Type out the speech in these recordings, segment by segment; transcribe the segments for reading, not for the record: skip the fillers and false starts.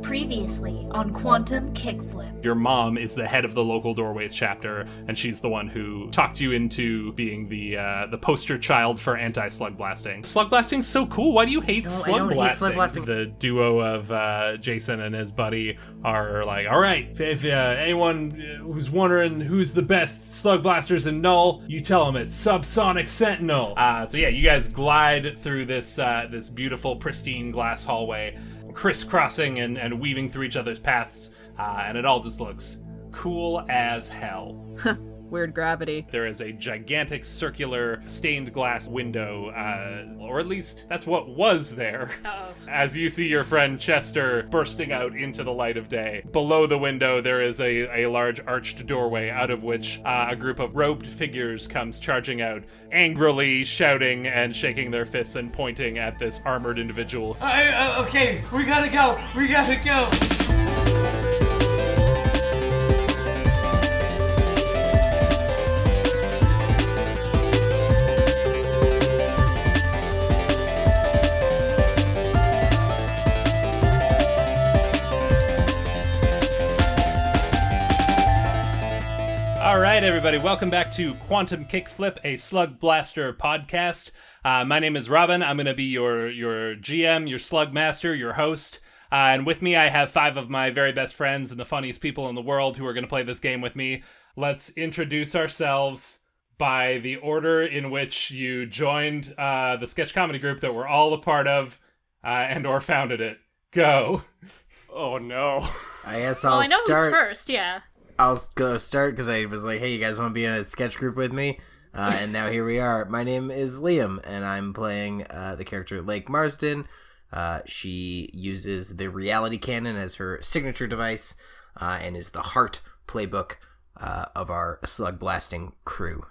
Previously on Quantum Kickflip. Your mom is the head of the local Doorways chapter, and she's the one who talked you into being the poster child for anti-Slugblasting. Slugblasting's so cool. Why do you hate Slugblasting? I don't hate Slugblasting. The duo of Jason and his buddy are like, all right, if anyone who's wondering who's the best Slugblasters in Null, you tell them it's Subsonic Sentinel. So yeah, you guys glide through this beautiful, pristine glass hallway, crisscrossing and weaving through each other's paths, and it all just looks cool as hell. Weird gravity. There is a gigantic circular stained glass window, or at least that's what was there. Uh-oh. As you see your friend Chester bursting out into the light of day. Below the window there is a large arched doorway out of which a group of robed figures comes charging out, angrily shouting and shaking their fists and pointing at this armored individual. Okay, we gotta go! All right, everybody, welcome back to Quantum Kickflip, a Slug Blaster podcast. My name is Robyn. I'm going to be your GM, your Slug Master, your host. And with me, I have 5 of my very best friends and the funniest people in the world who are going to play this game with me. Let's introduce ourselves by the order in which you joined the sketch comedy group that we're all a part of and or founded it. Go. Oh no. I guess I'll I know start. who's first, yeah. I'll go start because I was like, hey, you guys want to be in a sketch group with me? And now here we are. My name is Liam, and I'm playing the character Lake Marzden. She uses the reality cannon as her signature device and is the heart playbook of our slug blasting crew.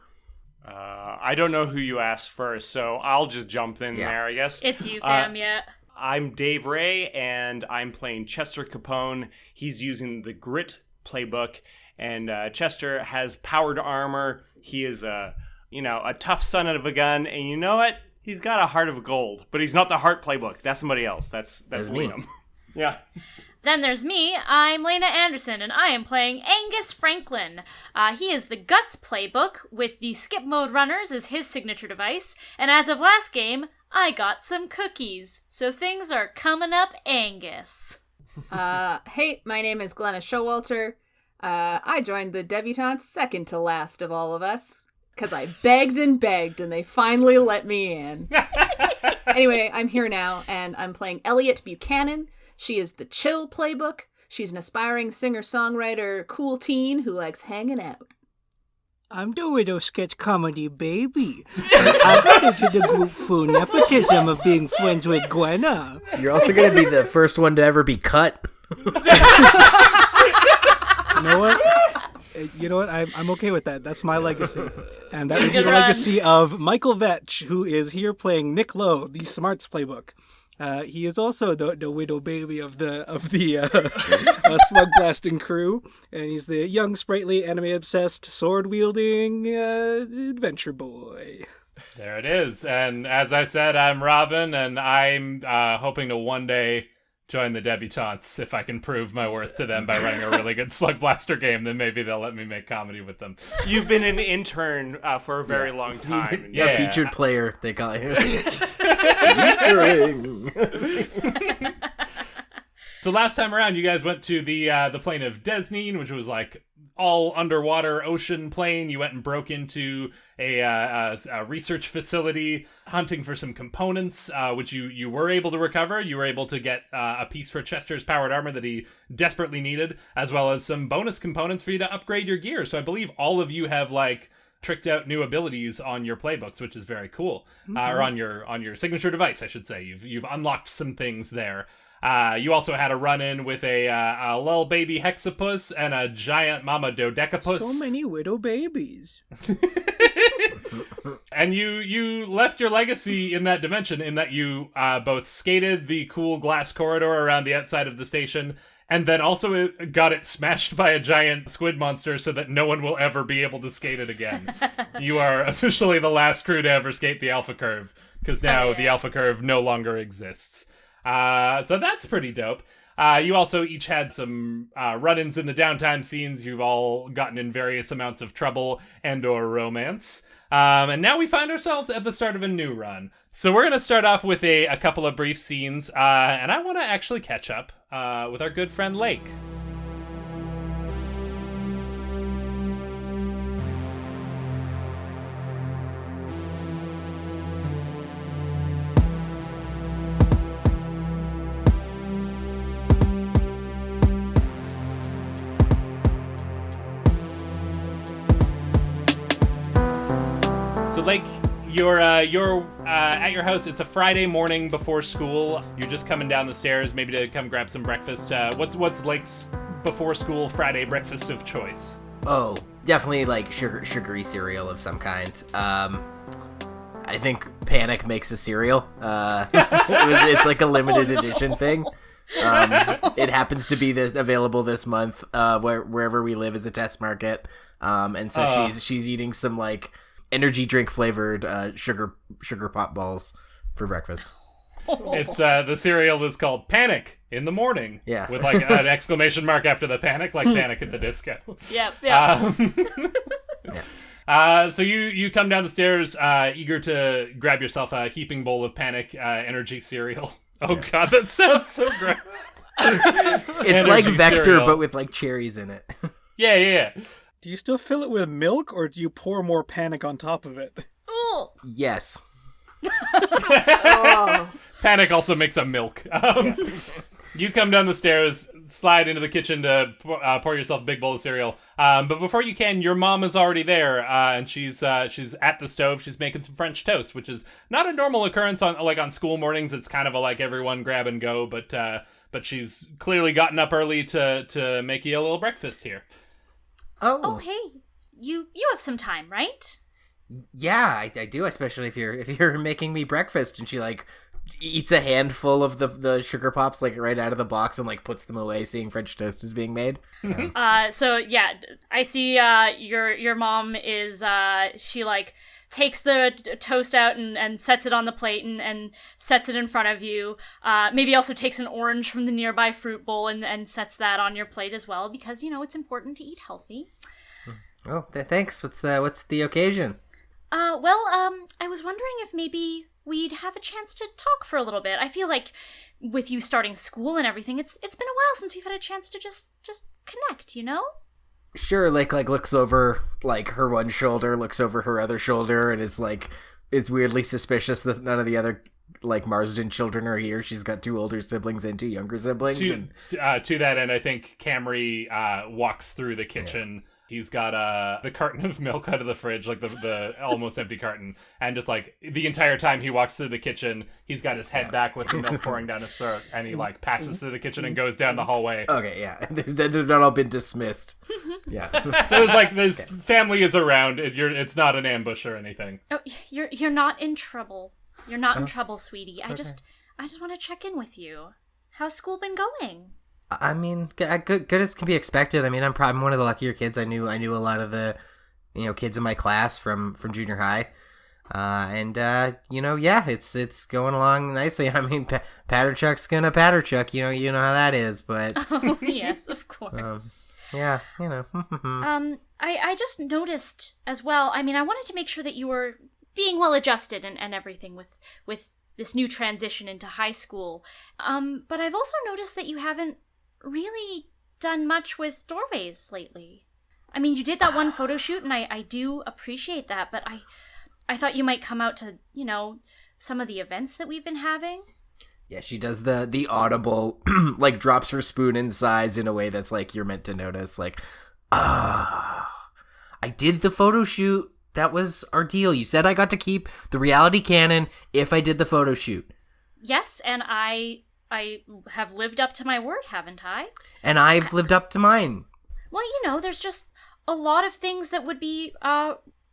I don't know who you asked first, so I'll just jump in there, I guess. It's you, fam, yeah. I'm Dave Ray, and I'm playing Chester Capone. He's using the Grit playbook, and Chester has powered armor. He is a tough son of a gun, and you know what? He's got a heart of gold, but he's not the heart playbook. That's somebody else. That's Liam. me. Yeah. Then there's me. I'm Laena Anderson, and I am playing Angus Franklin. He is the Guts playbook, with the skip mode runners as his signature device, and as of last game, I got some cookies. So things are coming up Angus. Hey, my name is Glenna Schowalter. I joined the debutantes second to last of all of us, because I begged and they finally let me in. Anyway, I'm here now, and I'm playing Elliott Buchanan. She is the chill playbook. She's an aspiring singer-songwriter, cool teen who likes hanging out. I'm the widow sketch comedy baby. I got into the group for nepotism of being friends with Glenna. You're also going to be the first one to ever be cut. You know what? I'm okay with that. That's my legacy. And that would be the legacy of Michael Vetsch, who is here playing Nick Lowe, the Smarts playbook. He is also the widow baby of the slug blasting crew, and he's the young, sprightly, anime-obsessed, sword-wielding adventure boy. There it is. And as I said, I'm Robyn, and I'm hoping to one day join the debutantes. If I can prove my worth to them by running a really good Slug Blaster game, then maybe they'll let me make comedy with them. You've been an intern for a very long time. Yeah, featured player, they call you. Featuring. So last time around, you guys went to the plane of Desneen, which was like all underwater ocean plane. You went and broke into a research facility, hunting for some components, which you were able to recover. You were able to get a piece for Chester's powered armor that he desperately needed, as well as some bonus components for you to upgrade your gear. So I believe all of you have tricked out new abilities on your playbooks, which is very cool. Or on your signature device, I should say. You've unlocked some things there. You also had a run-in with a little baby hexapus and a giant mama dodecapus. So many widow babies. And you left your legacy in that dimension in that you both skated the cool glass corridor around the outside of the station, and then also got it smashed by a giant squid monster so that no one will ever be able to skate it again. You are officially the last crew to ever skate the Alpha Curve, because now the Alpha Curve no longer exists. So that's pretty dope. You also each had some run-ins in the downtime scenes. You've all gotten in various amounts of trouble and/or romance. And now we find ourselves at the start of a new run. So we're going to start off with a couple of brief scenes, and I want to actually catch up with our good friend Lake. Lake, you're at your house. It's a Friday morning before school. You're just coming down the stairs, maybe to come grab some breakfast. What's Lake's before school Friday breakfast of choice? Oh, definitely like sugary cereal of some kind. I think Panic makes a cereal. It's like a limited edition thing. It happens to be available this month wherever we live is a test market. And so she's eating some like energy drink flavored sugar pop balls for breakfast. It's the cereal is called Panic in the morning. Yeah. With like an exclamation mark after the panic, like Panic at the Disco. Yep. So you come down the stairs, eager to grab yourself a heaping bowl of Panic energy cereal. Oh God, that sounds so gross. It's like Vector, cereal. But with like cherries in it. Yeah. Do you still fill it with milk, or do you pour more Panic on top of it? Oh. Yes. Panic also makes a milk. You come down the stairs, slide into the kitchen to pour yourself a big bowl of cereal. But before you can, your mom is already there, and she's at the stove. She's making some French toast, which is not a normal occurrence on school mornings. It's kind of a like everyone grab and go, but she's clearly gotten up early to make you a little breakfast here. Oh, hey, you have some time, right? Yeah, I do, especially if you're making me breakfast. And she like eats a handful of the sugar pops like right out of the box and like puts them away, seeing French toast is being made. So yeah, I see your mom is she like takes the toast out and sets it on the plate and sets it in front of you. Maybe also takes an orange from the nearby fruit bowl and sets that on your plate as well, because it's important to eat healthy. Oh, thanks. What's the occasion? I was wondering if maybe we'd have a chance to talk for a little bit. I feel like with you starting school and everything, it's been a while since we've had a chance to just connect, Sure, like looks over like her one shoulder, looks over her other shoulder, and is like, it's weirdly suspicious that none of the other like Marzden children are here. She's got 2 older siblings and 2 younger siblings. To that end, I think Camry walks through the kitchen. Yeah. He's got the carton of milk out of the fridge, like the almost empty carton, and just like the entire time he walks through the kitchen, he's got his head back with the milk pouring down his throat, and he like passes through the kitchen and goes down the hallway. Okay, yeah, they've not all been dismissed. Yeah, so it's like there's family is around. It's not an ambush or anything. Oh, you're not in trouble. You're not in trouble, sweetie. I just want to check in with you. How's school been going? I mean, good as can be expected. I mean, I'm probably one of the luckier kids. I knew a lot of the, kids in my class from junior high, it's going along nicely. I mean, Patterchuck's gonna Patterchuck. You know how that is, but oh yes, of course. Yeah, I just noticed as well. I mean, I wanted to make sure that you were being well adjusted and everything with this new transition into high school. But I've also noticed that you haven't really done much with doorways lately. I mean, you did that one photo shoot, and I do appreciate that, but I thought you might come out to, some of the events that we've been having. Yeah, she does the audible, like, drops her spoon in size in a way that's, like, you're meant to notice, like, I did the photo shoot. That was our deal. You said I got to keep the reality canon if I did the photo shoot. Yes, and I have lived up to my word, haven't I? And I've lived up to mine. Well, there's just a lot of things that would be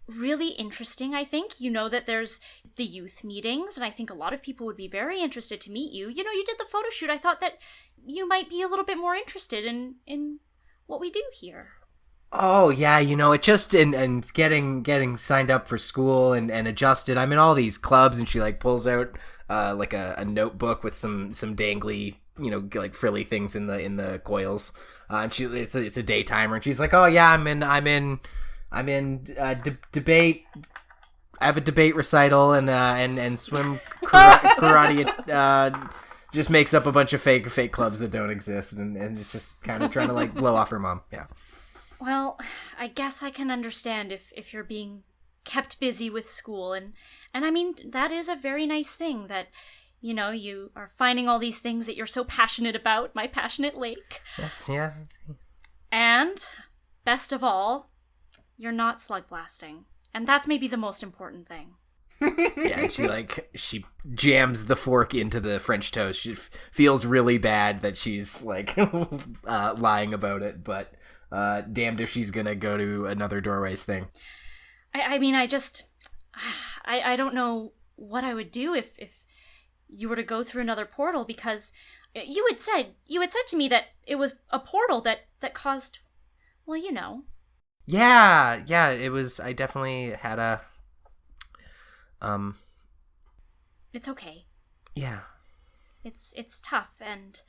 really interesting, I think. That there's the youth meetings, and I think a lot of people would be very interested to meet you. You did the photo shoot. I thought that you might be a little bit more interested in what we do here. Oh, yeah, it just, and getting signed up for school and adjusted. I'm in all these clubs, and she, like, pulls out, like, a notebook with some dangly, like frilly things in the coils. And it's a day timer, and she's like, "Oh yeah, I'm in debate. I have a debate recital and swim karate. Just makes up a bunch of fake clubs that don't exist, and it's just kind of trying to like blow off her mom. Yeah. Well, I guess I can understand if you're being kept busy with school, and I mean that is a very nice thing that you are finding all these things that you're so passionate about. My passionate lake. Yeah. And best of all, you're not slug blasting, and that's maybe the most important thing. Yeah, and she jams the fork into the French toast. She feels really bad that she's like lying about it, but damned if she's gonna go to another doorways thing. I mean, I don't know what I would do if you were to go through another portal, because you had said to me that it was a portal that caused, well, Yeah, it was. I definitely had a. It's okay. Yeah. It's tough, and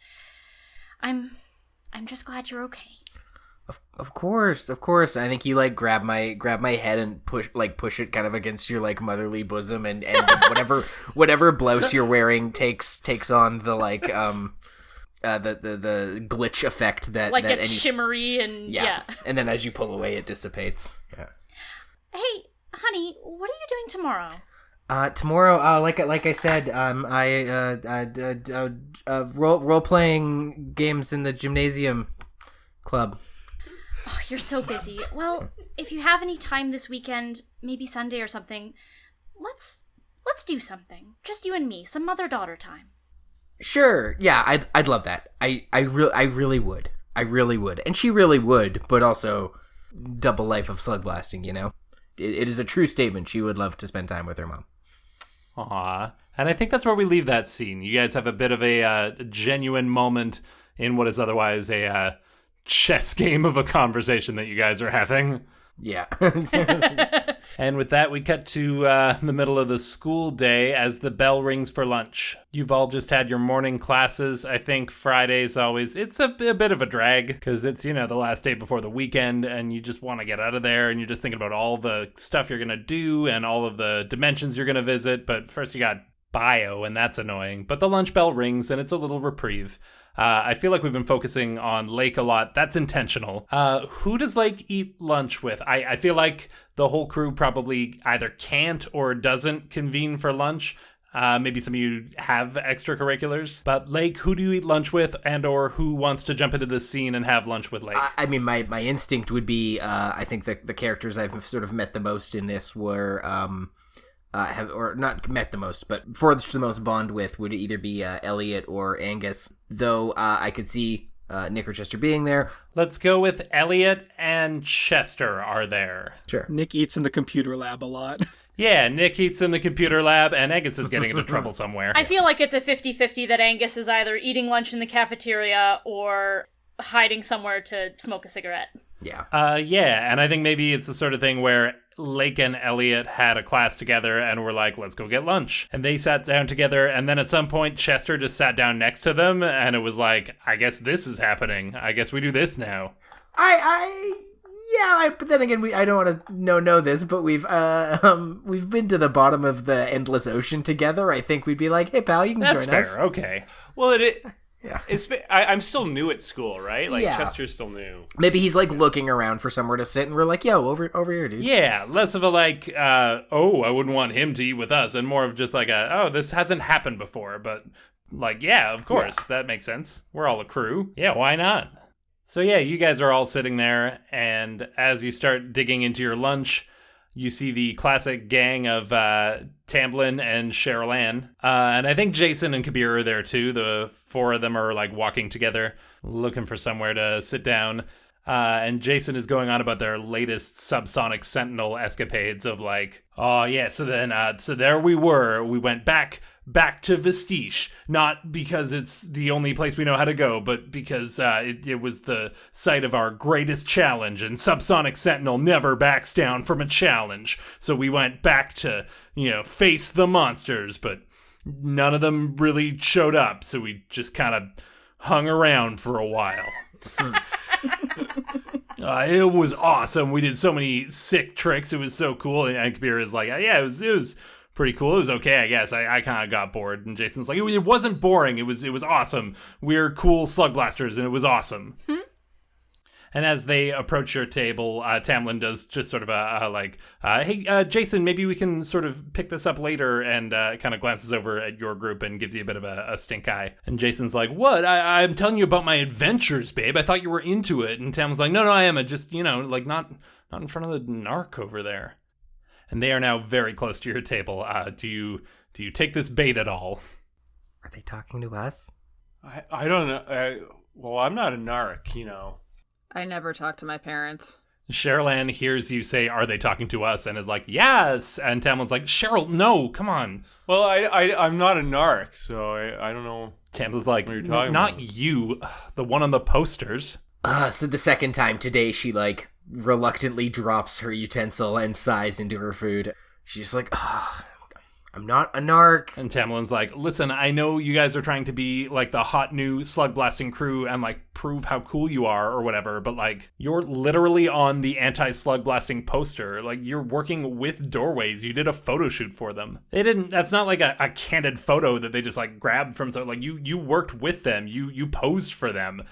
I'm just glad you're okay. Of course. I think you like grab my head and push it kind of against your like motherly bosom, and whatever blouse you're wearing takes on the like the glitch effect that like that it's shimmery and yeah. And then as you pull away, it dissipates. Yeah. Hey, honey, what are you doing tomorrow? Tomorrow, like I said, role playing games in the gymnasium club. Oh, you're so busy. Well, if you have any time this weekend, maybe Sunday or something, let's do something. Just you and me, some mother-daughter time. Sure. Yeah, I'd love that. I really would. I really would. And she really would, but also double life of slug blasting, It is a true statement. She would love to spend time with her mom. Aw. And I think that's where we leave that scene. You guys have a bit of a genuine moment in what is otherwise a chess game of a conversation that you guys are having. Yeah. And with that, we cut to the middle of the school day as the bell rings for lunch. You've all just had your morning classes. I think Friday's always, it's a bit of a drag because it's, the last day before the weekend and you just want to get out of there and you're just thinking about all the stuff you're going to do and all of the dimensions you're going to visit. But first you got bio and that's annoying. But the lunch bell rings and it's a little reprieve. I feel like we've been focusing on Lake a lot. That's intentional. Who does Lake eat lunch with? I feel like the whole crew probably either can't or doesn't convene for lunch. Maybe some of you have extracurriculars. But Lake, who do you eat lunch with, and or who wants to jump into this scene and have lunch with Lake? I mean, my instinct would be, I think the characters I've sort of met the most in this were... have or not met the most, but forged the most bond with would either be Elliott or Angus. Though I could see Nick or Chester being there. Let's go with Elliott and Chester are there. Sure. Nick eats in the computer lab a lot. Yeah, Nick eats in the computer lab, and Angus is getting into trouble somewhere. I feel like it's a 50-50 that Angus is either eating lunch in the cafeteria or hiding somewhere to smoke a cigarette. Yeah. Yeah, and I think maybe it's the sort of thing where Lake and Elliott had a class together and were like, let's go get lunch. And they sat down together, and then at some point, Chester just sat down next to them, and it was like, I guess this is happening. I guess we do this now. But then again, I don't want to know this, but we've been to the bottom of the endless ocean together. I think we'd be like, hey, pal, you can That's join us. That's fair, okay. Well, yeah. I'm still new at school, right? Like, yeah. Chester's still new. Maybe he's, like, looking around for somewhere to sit, and we're like, yo, over here, dude. Yeah, less of a, like, I wouldn't want him to eat with us, and more of just like this hasn't happened before, but, like, yeah, of course, that makes sense. We're all a crew. Yeah, why not? So, yeah, you guys are all sitting there, and as you start digging into your lunch, you see the classic gang of Tamblyn and Cheryl Ann. And I think Jason and Kabir are there too. The four of them are like walking together, looking for somewhere to sit down. And Jason is going on about their latest subsonic sentinel escapades of like, oh yeah, so there we were. We went back to Vestige, not because it's the only place we know how to go, but because it was the site of our greatest challenge, and subsonic sentinel never backs down from a challenge. So we went back to, face the monsters, but none of them really showed up. So we just kind of hung around for a while. It was awesome. We did so many sick tricks. It was so cool. And Kabir is like, yeah, it was pretty cool. It was okay, I guess. I kind of got bored. And Jason's like, it wasn't boring. It was awesome. We're cool slugblasters, and it was awesome. And as they approach your table, Tamlin does just sort of hey, Jason, maybe we can sort of pick this up later, and kind of glances over at your group and gives you a bit of a stink eye. And Jason's like, what? I'm telling you about my adventures, babe. I thought you were into it. And Tamlin's like, no, I am. Just, not in front of the narc over there. And they are now very close to your table. Do you take this bait at all? Are they talking to us? I don't know. Well, I'm not a narc, I never talk to my parents. Cheryl hears you say, are they talking to us? And is like, yes. And Tamlin's like, Cheryl, no, come on. Well, I'm not a narc, so I don't know. Tamlin's like, what you're talking not about. You, the one on the posters. So the second time today, she, reluctantly drops her utensil and sighs into her food. She's like, I'm not a narc. And Tamlin's like, listen, I know you guys are trying to be the hot new slug blasting crew and prove how cool you are or whatever, but you're literally on the anti-slug blasting poster. You're working with Doorways. You did a photo shoot for them. That's not a candid photo that they just grabbed from you worked with them. You posed for them.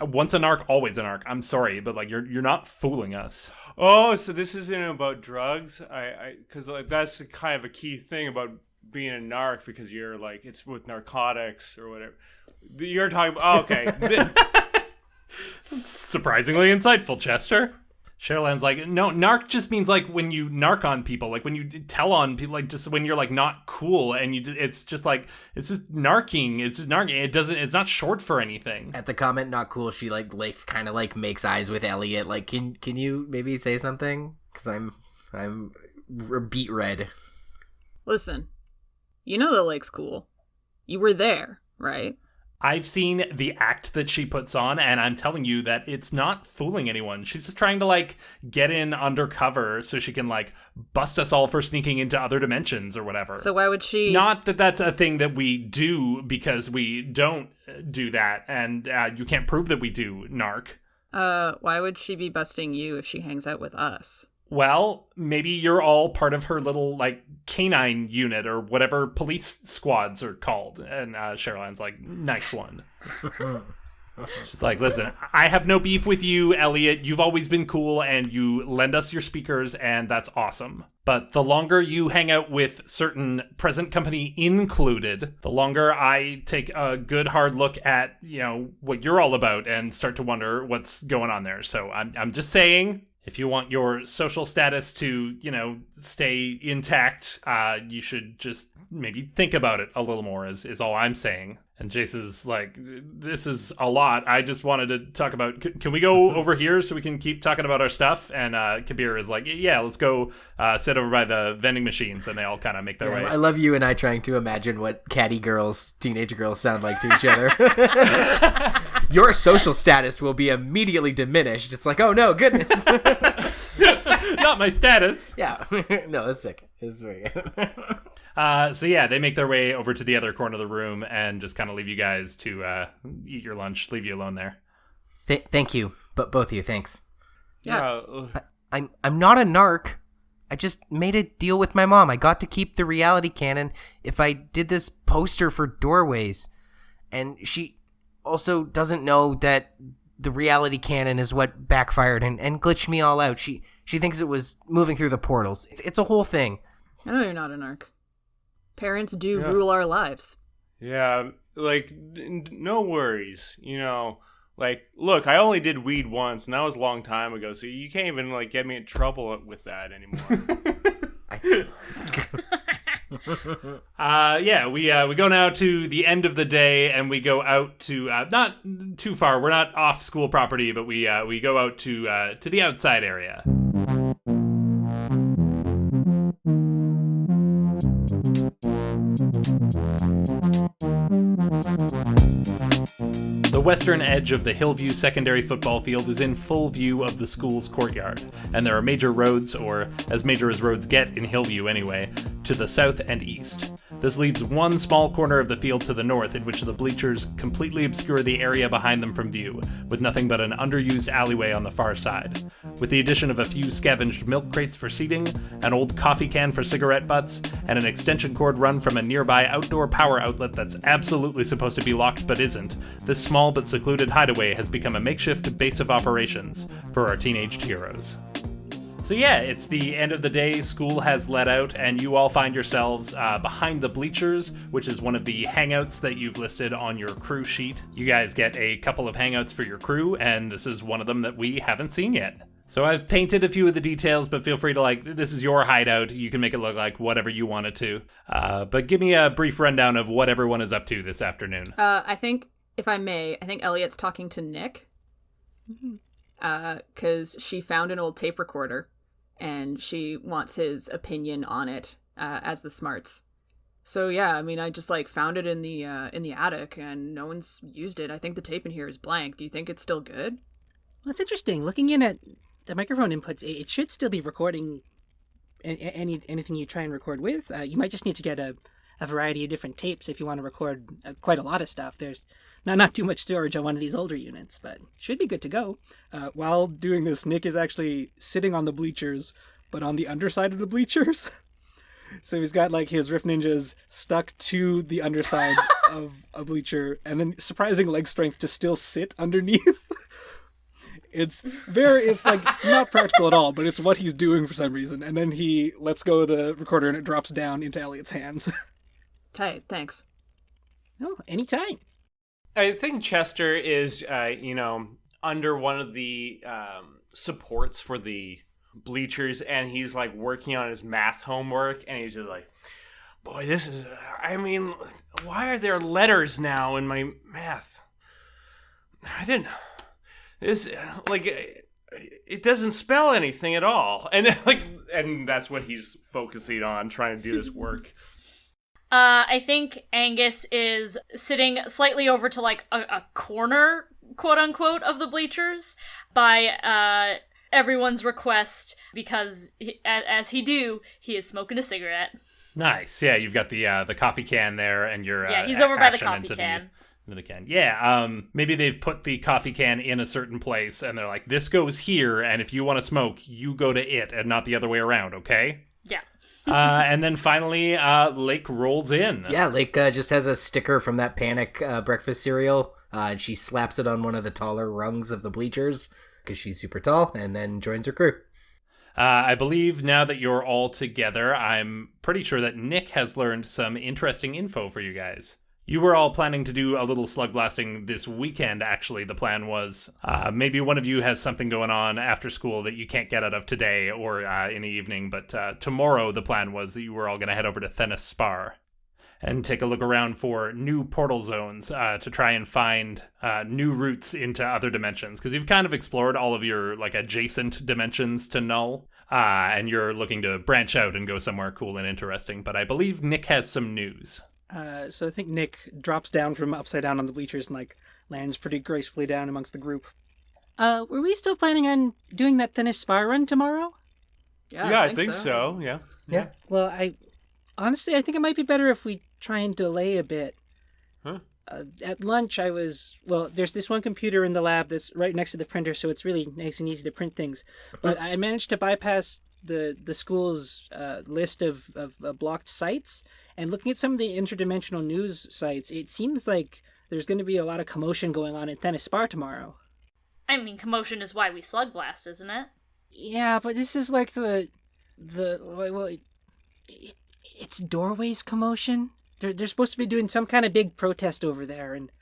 Once a narc, always a narc. I'm sorry, but you're not fooling us. Oh, so this isn't about drugs? Because that's kind of a key thing about being a narc, because you're it's with narcotics or whatever. You're talking about, okay. Surprisingly insightful, Chester. Cheryl like, no, narc just means when you narc on people, when you tell on people, just when you're not cool, and it's just narking. It's just narking. It's not short for anything. At the comment, not cool, she kind of makes eyes with Elliott. Can you maybe say something? Because I'm beet red. Listen, you know the lake's cool. You were there, right? I've seen the act that she puts on, and I'm telling you that it's not fooling anyone. She's just trying to, get in undercover so she can, bust us all for sneaking into other dimensions or whatever. So why would she... Not that that's a thing that we do, because we don't do that, and you can't prove that we do, narc. Why would she be busting you if she hangs out with us? Well, maybe you're all part of her little, canine unit or whatever police squads are called. And Cheryl like, nice one. She's like, listen, I have no beef with you, Elliott. You've always been cool, and you lend us your speakers, and that's awesome. But the longer you hang out with certain present company included, the longer I take a good hard look at, what you're all about and start to wonder what's going on there. So I'm just saying... If you want your social status to, stay intact, you should just maybe think about it a little more, is all I'm saying. And Jason's like, this is a lot. I just wanted to talk about, can we go over here so we can keep talking about our stuff? And Kabir is like, yeah, let's go sit over by the vending machines. And they all kind of make their way. I love you and I trying to imagine what catty girls, teenage girls sound like to each other. Your social status will be immediately diminished. It's like, oh no, goodness. Not my status. Yeah. No, that's sick. It's very good. So yeah, they make their way over to the other corner of the room and just kind of leave you guys to eat your lunch, leave you alone there. Thank you, but both of you, thanks. Yeah. I'm not a narc. I just made a deal with my mom. I got to keep the reality canon if I did this poster for Doorways. And she also doesn't know that the reality canon is what backfired and glitched me all out. She thinks it was moving through the portals. It's a whole thing. I know you're not an narc. Parents do rule our lives. Yeah, no worries, look, I only did weed once, and that was a long time ago, so you can't even, get me in trouble with that anymore. We go now to the end of the day, and we go out to, not too far, we're not off school property, but we go out to the outside area. The western edge of the Hillview Secondary Football Field is in full view of the school's courtyard, and there are major roads, or as major as roads get in Hillview anyway, to the south and east. This leaves one small corner of the field to the north in which the bleachers completely obscure the area behind them from view, with nothing but an underused alleyway on the far side. With the addition of a few scavenged milk crates for seating, an old coffee can for cigarette butts, and an extension cord run from a nearby outdoor power outlet that's absolutely supposed to be locked but isn't, this small but secluded hideaway has become a makeshift base of operations for our teenaged heroes. So yeah, it's the end of the day, school has let out, and you all find yourselves behind the bleachers, which is one of the hangouts that you've listed on your crew sheet. You guys get a couple of hangouts for your crew, and this is one of them that we haven't seen yet. So I've painted a few of the details, but feel free to, this is your hideout. You can make it look like whatever you want it to. But give me a brief rundown of what everyone is up to this afternoon. I think, if I may, I think Elliott's talking to Nick. Because she found an old tape recorder. And she wants his opinion on it as the smarts. So yeah, I mean, I just found it in the attic, and no one's used it. I think the tape in here is blank. Do you think it's still good? Well, it's interesting. Looking in at the microphone inputs, it should still be recording anything you try and record with. You might just need to get a variety of different tapes if you want to record quite a lot of stuff. There's not too much storage on one of these older units, but should be good to go. While doing this, Nick is actually sitting on the bleachers, but on the underside of the bleachers. So he's got his Rift Ninjas stuck to the underside of a bleacher, and then surprising leg strength to still sit underneath. It's not practical at all, but it's what he's doing for some reason. And then he lets go of the recorder and it drops down into Elliott's hands. Tight, thanks. Oh, anytime. I think Chester is, under one of the supports for the bleachers, and he's working on his math homework, and he's just boy, this is, why are there letters now in my math? I didn't, this, it doesn't spell anything at all. And and that's what he's focusing on, trying to do this work. I think Angus is sitting slightly over to a corner, quote unquote, of the bleachers by everyone's request, because as he is smoking a cigarette. Nice. Yeah, you've got the coffee can there, and you're he's over by the coffee can. The can. Yeah, maybe they've put the coffee can in a certain place, and they're this goes here, and if you want to smoke, you go to it, and not the other way around, okay? Yeah. And then finally, Lake rolls in. Yeah, Lake just has a sticker from that Panic breakfast cereal, and she slaps it on one of the taller rungs of the bleachers, because she's super tall, and then joins her crew. I believe now that you're all together, I'm pretty sure that Nick has learned some interesting info for you guys. You were all planning to do a little slug blasting this weekend, actually. The plan was maybe one of you has something going on after school that you can't get out of today or in the evening, but tomorrow the plan was that you were all going to head over to Thennis Spar and take a look around for new portal zones to try and find new routes into other dimensions, because you've kind of explored all of your adjacent dimensions to Null, and you're looking to branch out and go somewhere cool and interesting. But I believe Nick has some news. So I think Nick drops down from upside down on the bleachers and lands pretty gracefully down amongst the group. Were we still planning on doing that Thennis Spar run tomorrow? Yeah, I think so. Yeah. Well, I think it might be better if we try and delay a bit. Huh? At lunch, there's this one computer in the lab that's right next to the printer, so it's really nice and easy to print things. But I managed to bypass the school's list of blocked sites. And looking at some of the interdimensional news sites, it seems like there's going to be a lot of commotion going on in Thennis Spar tomorrow. I mean, commotion is why we slug blast, isn't it? Yeah, but this is it's Doorway's commotion. They're supposed to be doing some kind of big protest over there, and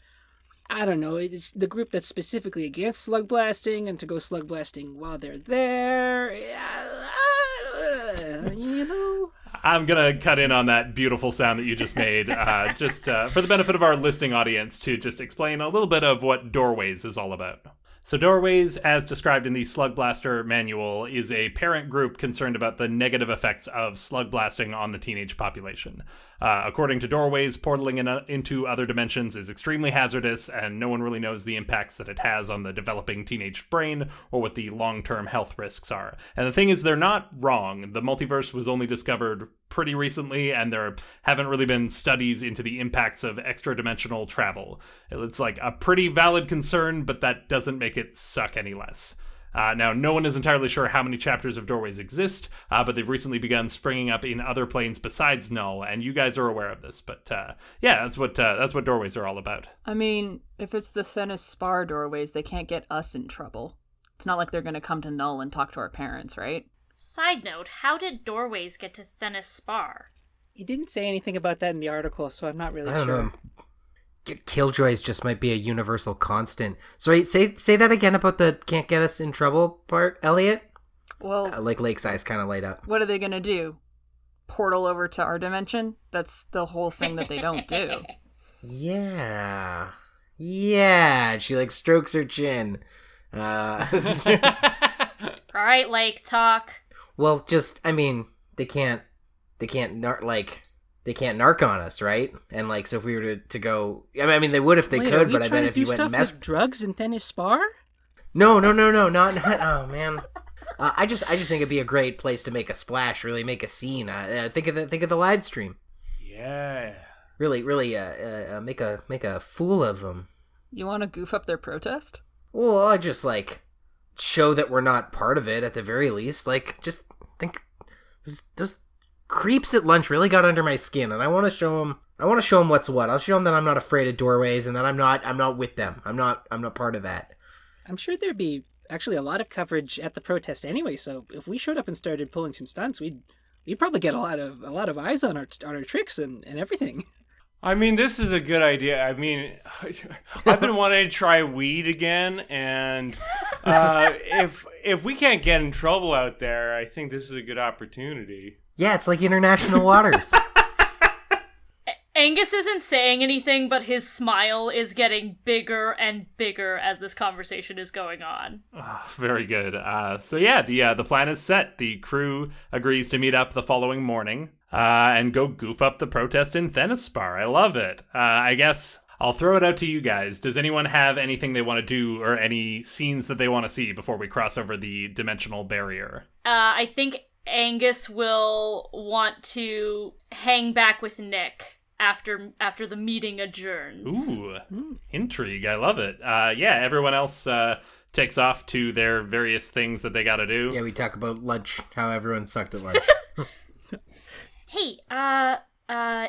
I don't know, it's the group that's specifically against slug blasting and to go slug blasting while they're there. I'm going to cut in on that beautiful sound that you just made, just for the benefit of our listening audience, to just explain a little bit of what Doorways is all about. So Doorways, as described in the Slug Blaster manual, is a parent group concerned about the negative effects of slug blasting on the teenage population. According to Doorways, portaling into other dimensions is extremely hazardous, and no one really knows the impacts that it has on the developing teenage brain or what the long-term health risks are. And the thing is, they're not wrong. The multiverse was only discovered pretty recently, and there haven't really been studies into the impacts of extra-dimensional travel. It's like a pretty valid concern, but that doesn't make it suck any less. Now, no one is entirely sure how many chapters of Doorways exist, but they've recently begun springing up in other planes besides Null, and you guys are aware of this. But yeah, that's what Doorways are all about. I mean, if it's the Thennis Spar Doorways, they can't get us in trouble. It's not like they're going to come to Null and talk to our parents, right? Side note, how did Doorways get to Thennis Spar? He didn't say anything about that in the article, so I'm not really I don't sure. know. Killjoys just might be a universal constant. Sorry, say that again about the can't get us in trouble part, Elliott. Well, Like Lake's eyes kind of light up. what are they going to do? Portal over to our dimension? That's the whole thing that they don't do. Yeah. She like strokes her chin. All right, Lake, talk. Well, just I mean, they can't narc on us, right? And like, so if we were to go, I mean, they would if they Wait, could, are but we I trying bet to if do you went stuff and messed, with drugs in Thannospar? no, not. Oh man, I just think it'd be a great place to make a splash, really make a scene. Think of the live stream. Yeah. Really, make a fool of them. You want to goof up their protest? Well, I just like show that we're not part of it at the very least. Like, just think those creeps at lunch really got under my skin, and I want to show them. What's what. I'll show them that I'm not afraid of Doorways, and that I'm not with them. I'm not part of that. I'm sure there'd be actually a lot of coverage at the protest anyway. So if we showed up and started pulling some stunts, we'd probably get a lot of eyes on our tricks and everything. I mean, this is a good idea. I mean, I've been wanting to try weed again, and if we can't get in trouble out there, I think this is a good opportunity. Yeah, it's like international waters. Angus isn't saying anything, but his smile is getting bigger and bigger as this conversation is going on. Oh, very good. So yeah, the plan is set. The crew agrees to meet up the following morning and go goof up the protest in Thannospar. I love it. I guess I'll throw it out to you guys. Does anyone have anything they want to do or any scenes that they want to see before we cross over the dimensional barrier? I think Angus will want to hang back with Nick after the meeting adjourns. Ooh, intrigue. I love it. Yeah, everyone else takes off to their various things that they gotta do. Yeah, we talk about lunch, how everyone sucked at lunch. Hey,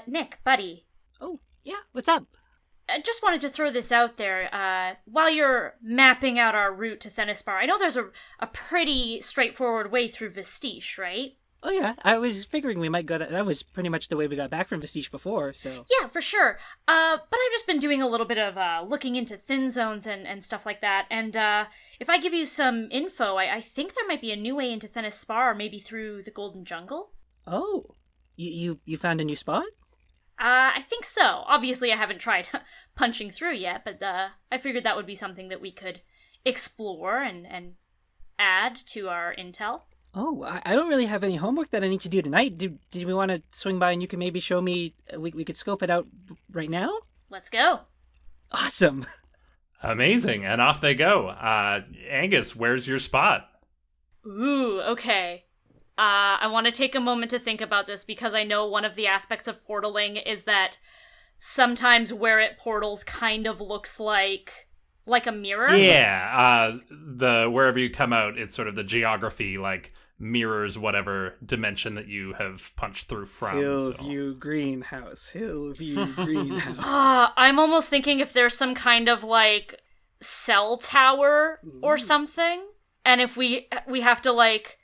Nick, buddy. Oh, yeah, what's up? I just wanted to throw this out there. While you're mapping out our route to Thennospar, I know there's a pretty straightforward way through Vestige, right? Oh yeah, I was figuring we might go. That was pretty much the way we got back from Vestige before. So yeah, for sure. But I've just been doing a little bit of looking into thin zones and stuff like that. And if I give you some info, I think there might be a new way into Thennospar, maybe through the Golden Jungle. Oh, you found a new spot? I think so. Obviously, I haven't tried punching through yet, but I figured that would be something that we could explore and add to our intel. Oh, I don't really have any homework that I need to do tonight. Did we want to swing by and you can maybe show me? We could scope it out right now? Let's go. Awesome. Amazing. And off they go. Angus, where's your spot? Ooh, okay. I want to take a moment to think about this because I know one of the aspects of portaling is that sometimes where it portals kind of looks like a mirror. Yeah, the wherever you come out, it's sort of the geography, like mirrors whatever dimension that you have punched through from. Hillview Greenhouse. Hillview Greenhouse. I'm almost thinking if there's some kind of like cell tower or something, and if we have to like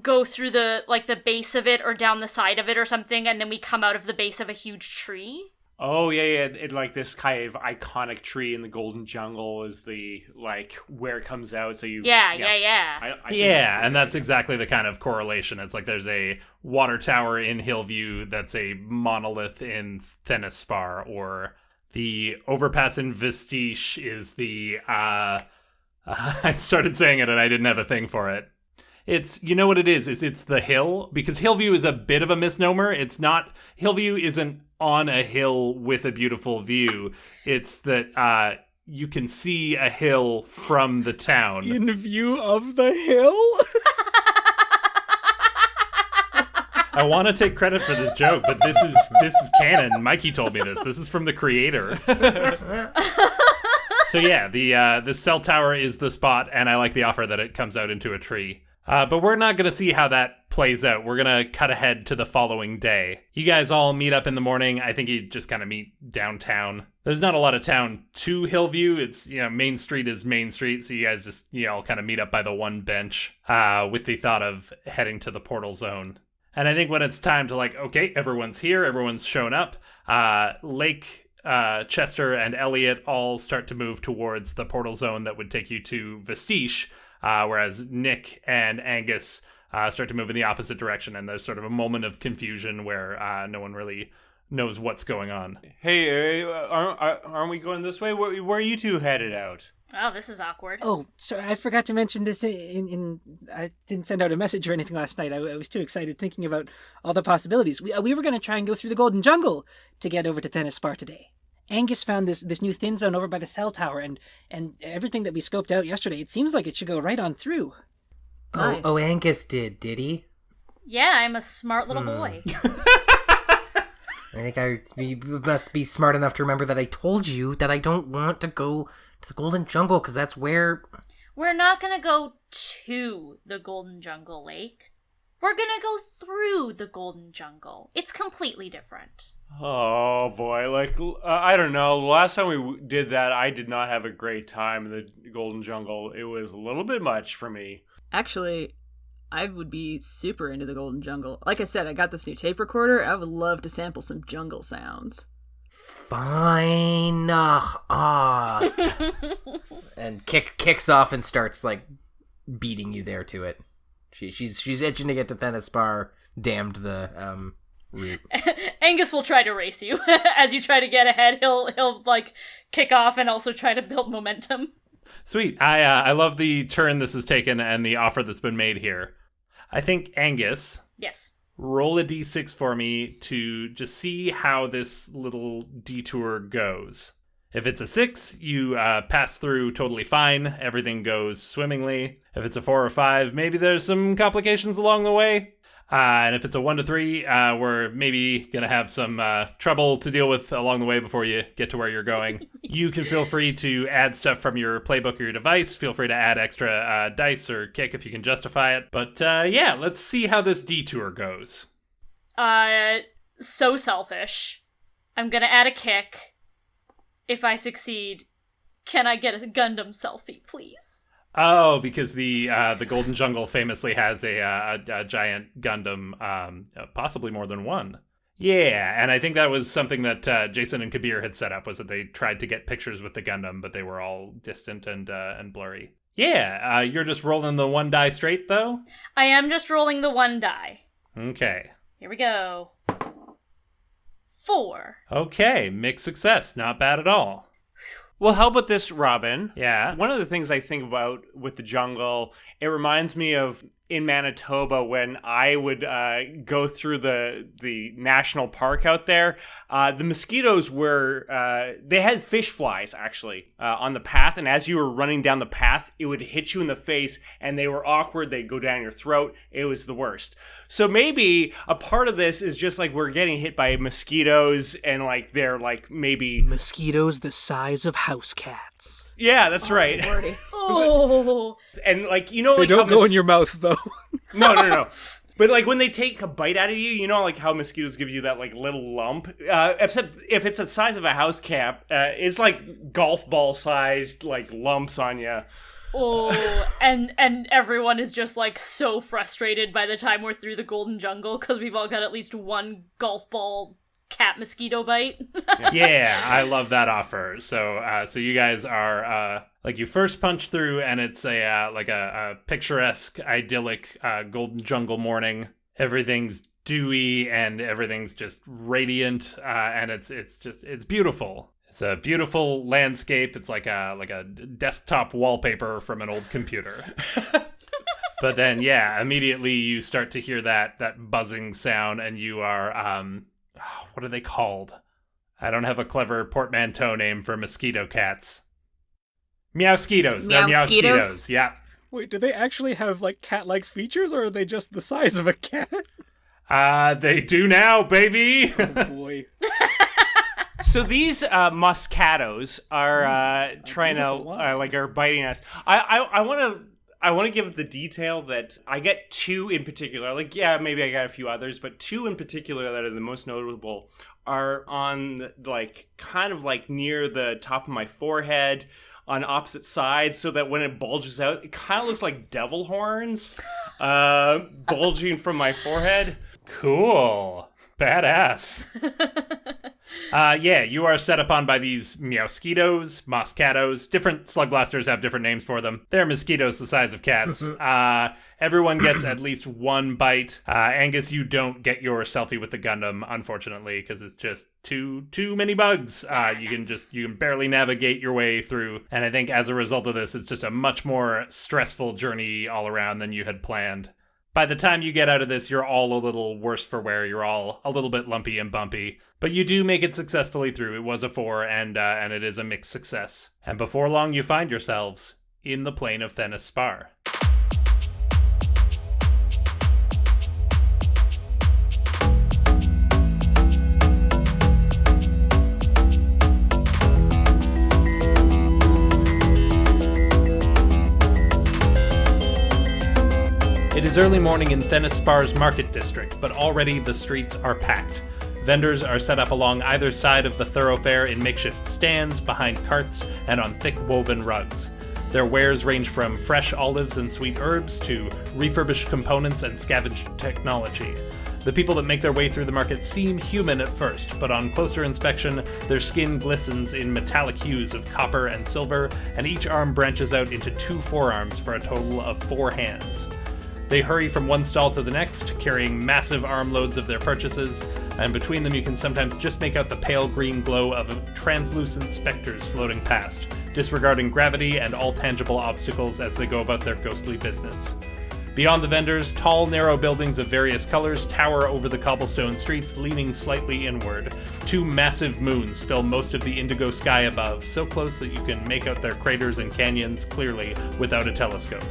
go through the base of it or down the side of it or something, and then we come out of the base of a huge tree. Oh, yeah, it like this kind of iconic tree in the Golden Jungle is the, like, where it comes out, so you... Yeah. I think Yeah, and that's exactly the kind of correlation. It's like there's a water tower in Hillview that's a monolith in Thennospar, or the overpass in Vestige is the... I started saying it and I didn't have a thing for it. It's, you know what it is it's the hill, because Hillview is a bit of a misnomer. It's not, Hillview isn't on a hill with a beautiful view. It's that you can see a hill from the town. In view of the hill? I want to take credit for this joke, but this is canon. Mikey told me this. This is from the creator. So yeah, the cell tower is the spot, and I like the offer that it comes out into a tree. But we're not going to see how that plays out. We're going to cut ahead to the following day. You guys all meet up in the morning. I think you just kind of meet downtown. There's not a lot of town to Hillview. It's, Main Street is Main Street, so you guys just, all kind of meet up by the one bench with the thought of heading to the portal zone. And I think when it's time to okay, everyone's here, everyone's shown up, Lake, Chester, and Elliott all start to move towards the portal zone that would take you to Vestige. Whereas Nick and Angus start to move in the opposite direction, and there's sort of a moment of confusion where no one really knows what's going on. Hey, aren't we going this way? Where are you two headed out? Oh, this is awkward. Oh, sorry, I forgot to mention this in I didn't send out a message or anything last night. I was too excited thinking about all the possibilities. We were going to try and go through the Golden Jungle to get over to Thennis Spar today. Angus found this new thin zone over by the cell tower, and everything that we scoped out yesterday, it seems like it should go right on through. Nice. Oh, Angus did he? Yeah, I'm a smart little boy. I think you must be smart enough to remember that I told you that I don't want to go to the Golden Jungle, because that's where... We're not gonna go to the Golden Jungle, Lake. We're gonna go through the Golden Jungle. It's completely different. Oh boy, I don't know. The last time we did that, I did not have a great time in the Golden Jungle. It was a little bit much for me. Actually, I would be super into the Golden Jungle. Like I said, I got this new tape recorder. I would love to sample some jungle sounds. Fine. And kicks off and starts beating you there to it. She's itching to get to Thannospar. Damned the route. Angus will try to race you as you try to get ahead. He'll kick off and also try to build momentum. Sweet. I love the turn this has taken and the offer that's been made here. I think, Angus. Yes. Roll a d6 for me to just see how this little detour goes. If it's a 6, you pass through totally fine. Everything goes swimmingly. If it's a 4 or 5, maybe there's some complications along the way. And if it's a 1 to 3, we're maybe going to have some trouble to deal with along the way before you get to where you're going. You can feel free to add stuff from your playbook or your device. Feel free to add extra dice or kick if you can justify it. But yeah, let's see how this detour goes. So selfish. I'm going to add a kick. If I succeed, can I get a Gundam selfie, please? Oh, because the Golden Jungle famously has a giant Gundam, possibly more than one. Yeah, and I think that was something that Jason and Kabir had set up, was that they tried to get pictures with the Gundam, but they were all distant and blurry. Yeah, you're just rolling the one die straight, though? I am just rolling the one die. Okay. Here we go. 4. Okay, mixed success. Not bad at all. Well, how about this, Robyn? Yeah. One of the things I think about with the jungle, it reminds me of in Manitoba when I would go through the national park out there. The mosquitoes were, they had fish flies, actually, on the path. And as you were running down the path, it would hit you in the face, and they were awkward. They'd go down your throat. It was the worst. So maybe a part of this is just we're getting hit by mosquitoes, and they're maybe... Mosquitoes the size of house cats. Yeah, that's right. Lordy. Oh. And They don't go in your mouth, though. No. But when they take a bite out of you, how mosquitoes give you that little lump. Except if it's the size of a house cat, it's golf ball sized lumps on you. Oh, and everyone is just so frustrated by the time we're through the Golden Jungle because we've all got at least one golf ball cat mosquito bite. Yeah, I love that offer. So you guys are you first punch through, and it's a picturesque, idyllic Golden Jungle morning. Everything's dewy and everything's just radiant, and it's beautiful. It's a beautiful landscape. It's like a desktop wallpaper from an old computer. But then, yeah, immediately you start to hear that buzzing sound, and you are, what are they called? I don't have a clever portmanteau name for mosquito cats. Meowsquitos. They're Meowsquitos? Meowsquitos, yeah. Wait, do they actually have, like, cat-like features, or are they just the size of a cat? They do now, baby! Oh, boy. So these moscatos are trying to are biting us. I want to give the detail that I get two in particular. Like, yeah, maybe I got a few others, but two in particular that are the most notable are on kind of near the top of my forehead on opposite sides, so that when it bulges out, it kind of looks like devil horns bulging from my forehead. Cool. Badass. Yeah, you are set upon by these meowsquitos, moscatos. Different slugblasters have different names for them. They're mosquitoes the size of cats. Everyone gets at least one bite. Angus, you don't get your selfie with the Gundam, unfortunately, because it's just too many bugs. You can barely navigate your way through. And I think as a result of this, it's just a much more stressful journey all around than you had planned. By the time you get out of this, you're all a little worse for wear. You're all a little bit lumpy and bumpy. But you do make it successfully through. It was a 4, and it is a mixed success. And before long, you find yourselves in the plane of Thennis Spar. It is early morning in Thannospar's market district, but already the streets are packed. Vendors are set up along either side of the thoroughfare in makeshift stands, behind carts, and on thick woven rugs. Their wares range from fresh olives and sweet herbs to refurbished components and scavenged technology. The people that make their way through the market seem human at first, but on closer inspection, their skin glistens in metallic hues of copper and silver, and each arm branches out into 2 forearms for a total of 4 hands. They hurry from one stall to the next, carrying massive armloads of their purchases, and between them you can sometimes just make out the pale green glow of translucent specters floating past, disregarding gravity and all tangible obstacles as they go about their ghostly business. Beyond the vendors, tall, narrow buildings of various colors tower over the cobblestone streets, leaning slightly inward. 2 massive moons fill most of the indigo sky above, so close that you can make out their craters and canyons clearly without a telescope.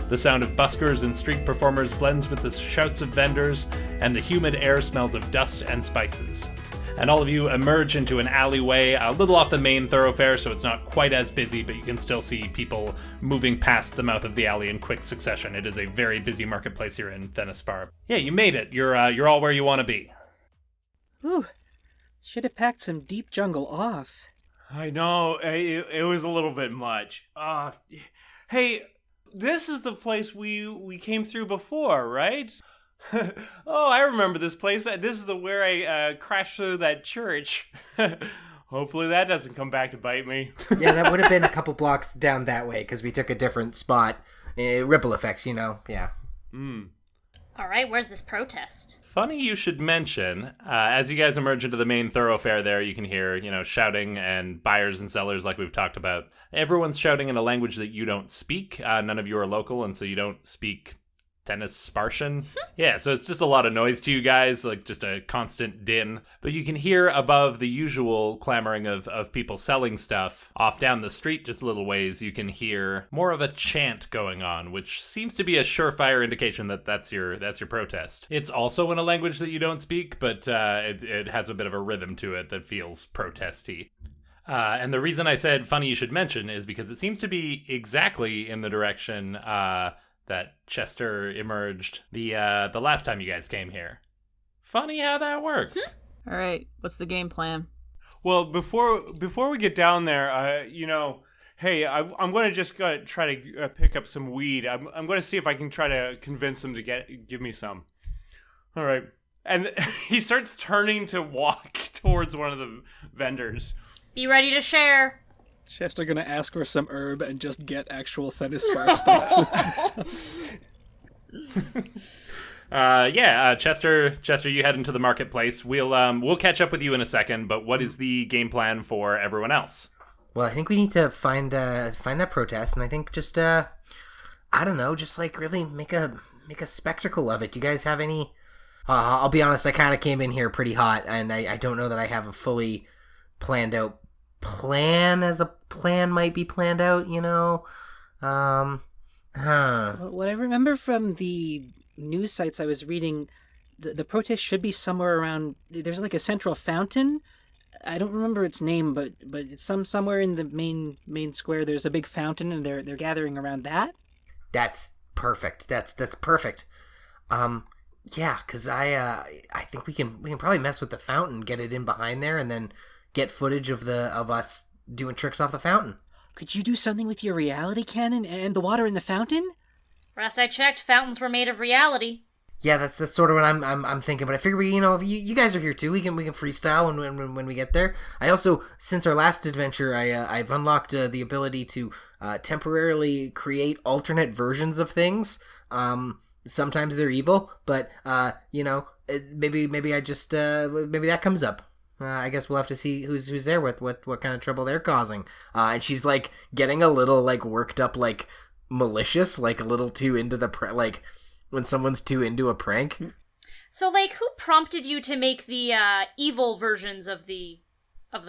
The sound of buskers and street performers blends with the shouts of vendors, and the humid air smells of dust and spices. And all of you emerge into an alleyway, a little off the main thoroughfare, so it's not quite as busy, but you can still see people moving past the mouth of the alley in quick succession. It is a very busy marketplace here in Thannospar. Yeah, you made it. You're all where you want to be. Whew. Should have packed some deep jungle off. I know, it was a little bit much. Hey, this is the place we came through before, right? Oh, I remember this place. This is where I crashed through that church. Hopefully that doesn't come back to bite me. Yeah, that would have been a couple blocks down that way, because we took a different spot. Ripple effects, yeah. All right, where's this protest? Funny you should mention, as you guys emerge into the main thoroughfare there, you can hear, shouting and buyers and sellers like we've talked about. Everyone's shouting in a language that you don't speak. None of you are local, and so you don't speak Thannosparian. Yeah, so it's just a lot of noise to you guys, like just a constant din. But you can hear above the usual clamoring of people selling stuff, off down the street just a little ways, you can hear more of a chant going on, which seems to be a surefire indication that that's your protest. It's also in a language that you don't speak, but it has a bit of a rhythm to it that feels protesty. And the reason I said funny you should mention is because it seems to be exactly in the direction that Chester emerged the last time you guys came here. Funny how that works. All right, what's the game plan? Well, before we get down there, hey, I'm going to just try to pick up some weed. I'm going to see if I can try to convince them to give me some. All right. And he starts turning to walk towards one of the vendors. Be ready to share. Chester gonna ask for some herb and just get actual Thennospar spices and stuff. Chester, you head into the marketplace. We'll catch up with you in a second, but what is the game plan for everyone else? Well, I think we need to find that protest, and I think just I don't know, just like really make a spectacle of it. Do you guys have any? I'll be honest, I kind of came in here pretty hot, and I don't know that I have a fully planned out plan as a plan might be planned out, you know? What I remember from the news sites I was reading, the protest should be somewhere around, there's like a central fountain. I don't remember its name, but it's somewhere in the main square. There's a big fountain, and they're gathering around that. That's perfect. That's perfect. Yeah, because I think we can probably mess with the fountain, get it in behind there, and then get footage of us doing tricks off the fountain. Could you do something with your reality cannon and the water in the fountain? Last I checked, fountains were made of reality. Yeah, that's sort of what I'm thinking. But I figure if you guys are here too, we can freestyle when we get there. I also, since our last adventure, I've unlocked the ability to temporarily create alternate versions of things. Sometimes they're evil, but maybe I just maybe that comes up. I guess we'll have to see who's there with what kind of trouble they're causing. And she's like getting a little like worked up, like malicious, like a little too into the like when someone's too into a prank. So, like, who prompted you to make the evil versions of the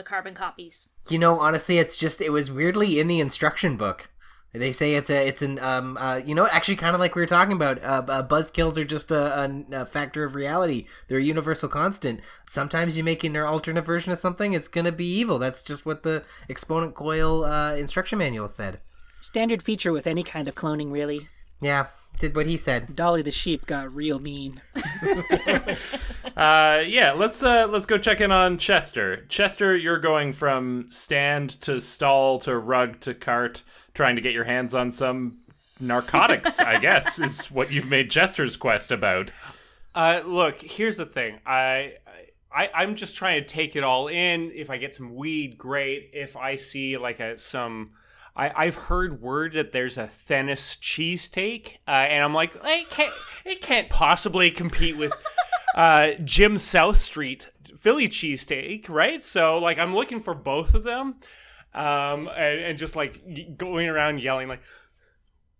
carbon copies? Honestly, it was weirdly in the instruction book. They say it's an actually kind of like we were talking about. Buzzkills are just a factor of reality. They're a universal constant. Sometimes you make an alternate version of something, it's gonna be evil. That's just what the exponent coil instruction manual said. Standard feature with any kind of cloning, really. Yeah, did what he said. Dolly the sheep got real mean. Let's go check in on Chester. Chester, you're going from stand to stall to rug to cart, trying to get your hands on some narcotics, I guess, is what you've made Chester's quest about. Look, here's the thing. I'm just trying to take it all in. If I get some weed, great. If I see like I've heard word that there's a Thennis cheesesteak, and I'm like, it can't possibly compete with Jim South Street Philly cheesesteak, right? So like, I'm looking for both of them, and just like going around yelling like,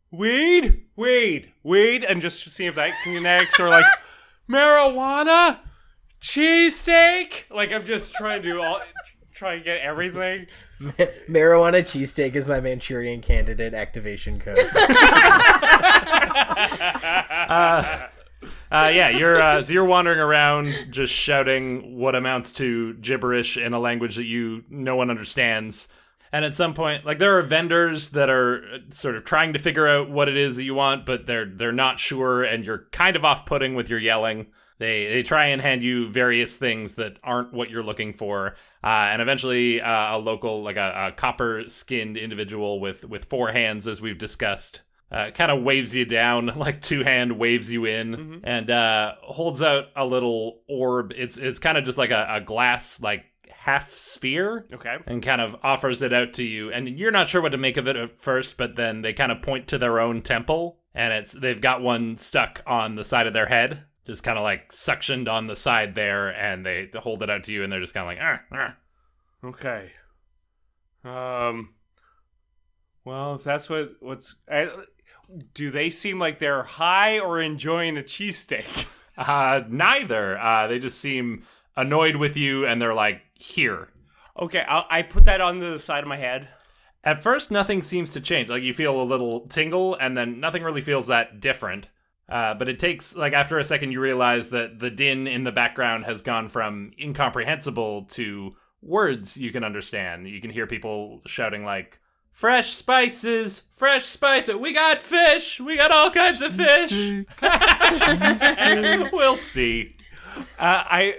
weed, and just to see if that connects, or like marijuana, cheesesteak. Like, I'm just trying to get everything. Marijuana cheesesteak is my Manchurian Candidate activation code. You're wandering around just shouting what amounts to gibberish in a language that no one understands. And at some point, like, there are vendors that are sort of trying to figure out what it is that you want, but they're not sure, and you're kind of off-putting with your yelling. They try and hand you various things that aren't what you're looking for. And eventually a local, like a copper-skinned individual with four hands, as we've discussed, kind of waves you down, like two-hand waves you in, and holds out a little orb. It's kind of just like a glass, like, half sphere. Okay. And kind of offers it out to you. And you're not sure what to make of it at first, but then they kind of point to their own temple, and they've got one stuck on the side of their head. Just kind of like suctioned on the side there, and they hold it out to you, and they're just kind of like, Okay. Well, if that's what's... do they seem like they're high or enjoying a cheesesteak? Neither. They just seem annoyed with you, and they're like, here. Okay, I put that on the side of my head. At first, nothing seems to change. Like, you feel a little tingle, and then nothing really feels that different. But it takes, like, after a second, you realize that the din in the background has gone from incomprehensible to words you can understand. You can hear people shouting, like, fresh spices, we got fish, we got all kinds of fish. We'll see. I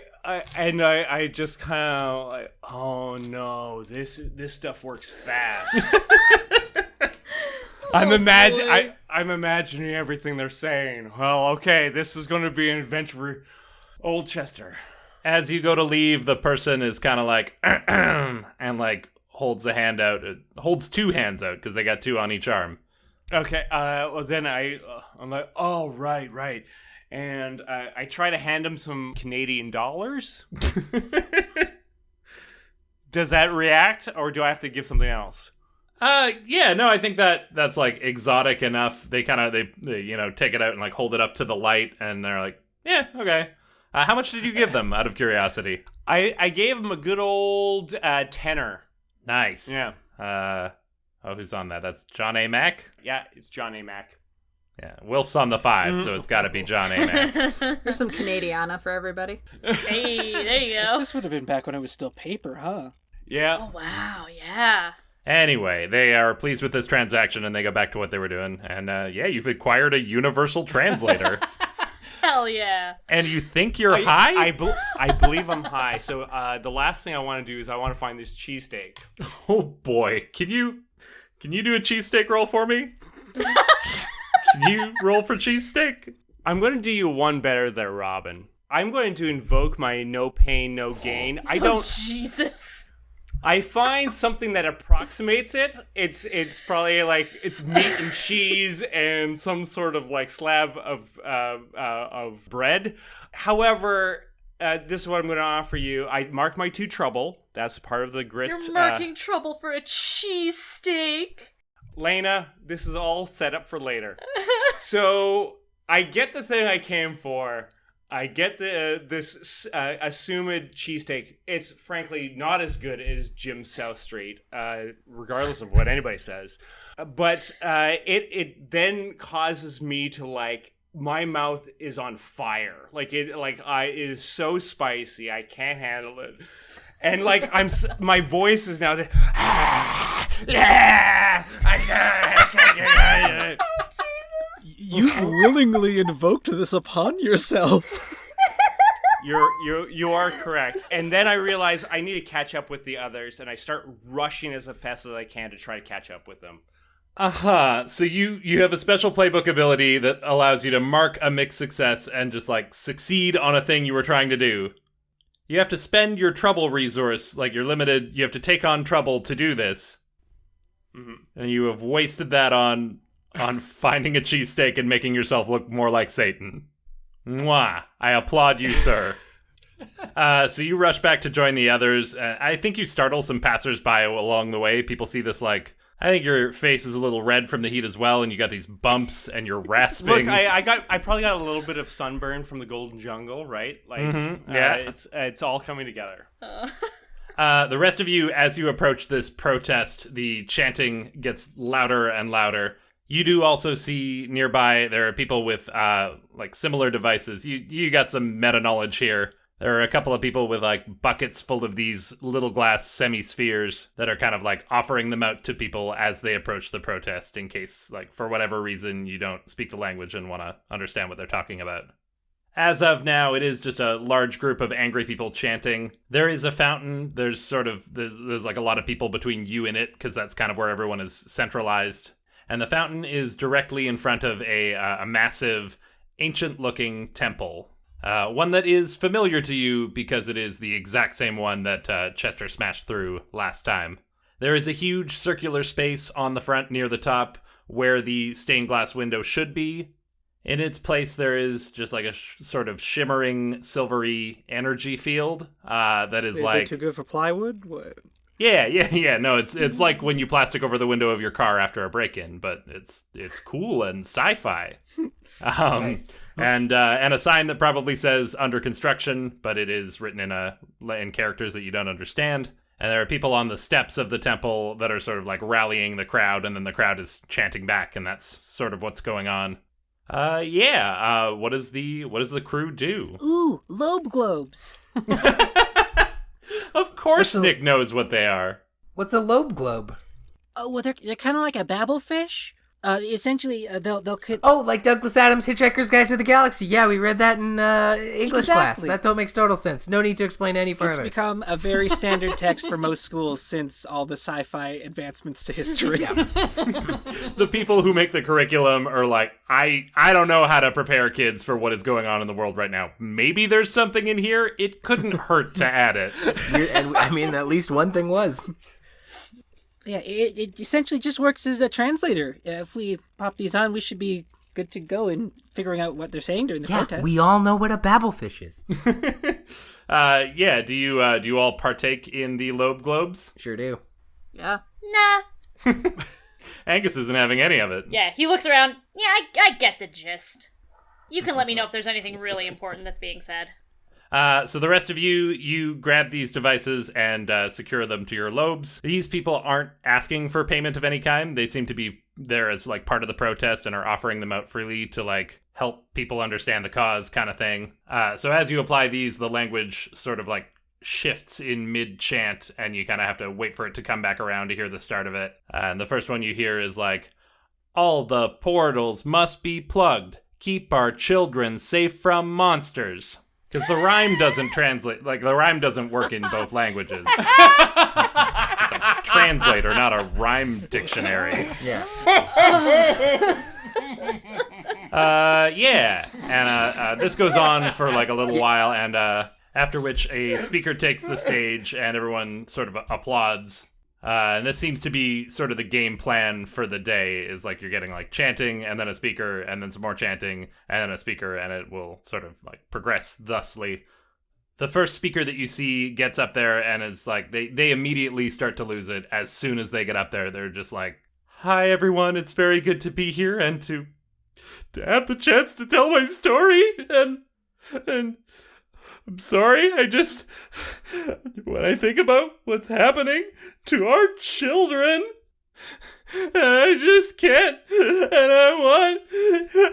just kind of like, oh no, this stuff works fast. I'm imagining everything they're saying. Well, okay, this is going to be an adventure for Old Chester. As you go to leave, the person is kind of like, and like holds a hand out, holds two hands out because they got two on each arm. Okay, well then I'm like, oh, right. And I try to hand him some Canadian dollars. Does that react, or do I have to give something else? Yeah, no, I think that's like exotic enough. They kind of they take it out and like hold it up to the light, and they're like, yeah, okay. How much did you give them, out of curiosity? I gave them a good old tenner. Nice. Yeah. Who's on that? That's John A. Mack? Yeah, it's John A. Mack. Yeah, Wilf's on the 5, so it's got to be John A. Mack. There's some Canadiana for everybody. Hey, there you go. This would have been back when it was still paper, huh? Yeah. Oh, wow, yeah. Anyway, they are pleased with this transaction, and they go back to what they were doing. And yeah, you've acquired a universal translator. Hell yeah. And you think you're high? I believe I'm high. So the last thing I want to do is I want to find this cheesesteak. Oh boy, can you do a cheesesteak roll for me? Can you roll for cheesesteak? I'm going to do you one better there, Robyn. I'm going to invoke my no pain, no gain. Jesus. I find something that approximates it. It's probably like it's meat and cheese and some sort of like slab of bread. However, this is what I'm going to offer you. I mark my 2 trouble. That's part of the grit. You're marking trouble for a cheesesteak. Laena, this is all set up for later. So I get the thing I came for. I get this assumed cheesesteak. It's frankly not as good as Jim's South Street, regardless of what anybody says. But it then causes me to like my mouth is on fire. Like it is so spicy I can't handle it. And like my voice is now You willingly invoked this upon yourself. You are correct. And then I realize I need to catch up with the others, and I start rushing as fast as I can to try to catch up with them. So you have a special playbook ability that allows you to mark a mixed success and just like succeed on a thing you were trying to do. You have to spend your trouble resource, like you're limited, you have to take on trouble to do this. Mm-hmm. And you have wasted that on finding a cheesesteak and making yourself look more like Satan. Mwah! I applaud you, sir. So you rush back to join the others. I think you startle some passersby along the way. People see this like, I think your face is a little red from the heat as well, and you got these bumps, and you're rasping. Look, I probably got a little bit of sunburn from the Golden Jungle, right? Like, yeah, it's all coming together. The rest of you, as you approach this protest, the chanting gets louder and louder. You do also see nearby there are people with like similar devices. You got some meta knowledge here. There are a couple of people with like buckets full of these little glass semi-spheres that are kind of like offering them out to people as they approach the protest in case, like, for whatever reason you don't speak the language and want to understand what they're talking about. As of now, it is just a large group of angry people chanting. There is a fountain. There's like a lot of people between you and it because that's kind of where everyone is centralized. And the fountain is directly in front of a massive, ancient-looking temple. One that is familiar to you because it is the exact same one that Chester smashed through last time. There is a huge circular space on the front near the top where the stained glass window should be. In its place, there is just like a sort of shimmering, silvery energy field that is like... too good for plywood? What? Yeah. No, it's like when you plastic over the window of your car after a break-in, but it's cool and sci-fi. Nice. And a sign that probably says under construction, but it is written in characters that you don't understand. And there are people on the steps of the temple that are sort of like rallying the crowd, and then the crowd is chanting back, and that's sort of what's going on. What does the crew do? Ooh, lobe globes. Of course Nick knows what they are. What's a lobe globe? Oh, well, they're kind of like a babblefish. Essentially, they'll could. Oh, like Douglas Adams' Hitchhiker's Guide to the Galaxy. Yeah, we read that in English class. That don't make total sense. No need to explain any further. It's become a very standard text for most schools since all the sci-fi advancements to history. The people who make the curriculum are like, I don't know how to prepare kids for what is going on in the world right now. Maybe there's something in here. It couldn't hurt to add it. And I mean, at least one thing was. Yeah, it essentially just works as a translator. If we pop these on, we should be good to go in figuring out what they're saying during the protest. Yeah, we all know what a babblefish is. Do you all partake in the lobe globes? Sure do. Yeah. Nah. Angus isn't having any of it. Yeah, he looks around. Yeah, I get the gist. You can let me know if there's anything really important that's being said. So the rest of you grab these devices and secure them to your lobes. These people aren't asking for payment of any kind. They seem to be there as like part of the protest and are offering them out freely to like help people understand the cause kind of thing. So as you apply these, the language sort of like shifts in mid-chant and you kind of have to wait for it to come back around to hear the start of it. And the first one you hear is like, all the portals must be plugged. Keep our children safe from monsters. Because the rhyme doesn't translate, like the rhyme doesn't work in both languages. It's a translator, not a rhyme dictionary. Yeah. Yeah. And this goes on for like a little while, and after which a speaker takes the stage and everyone sort of applauds. And this seems to be sort of the game plan for the day, is like you're getting like chanting and then a speaker and then some more chanting and then a speaker, and it will sort of like progress thusly. The first speaker that you see gets up there and it's like they immediately start to lose it as soon as they get up there. They're just like, hi everyone, it's very good to be here and to have the chance to tell my story, and I'm sorry, when I think about what's happening to our children, I just can't, and I want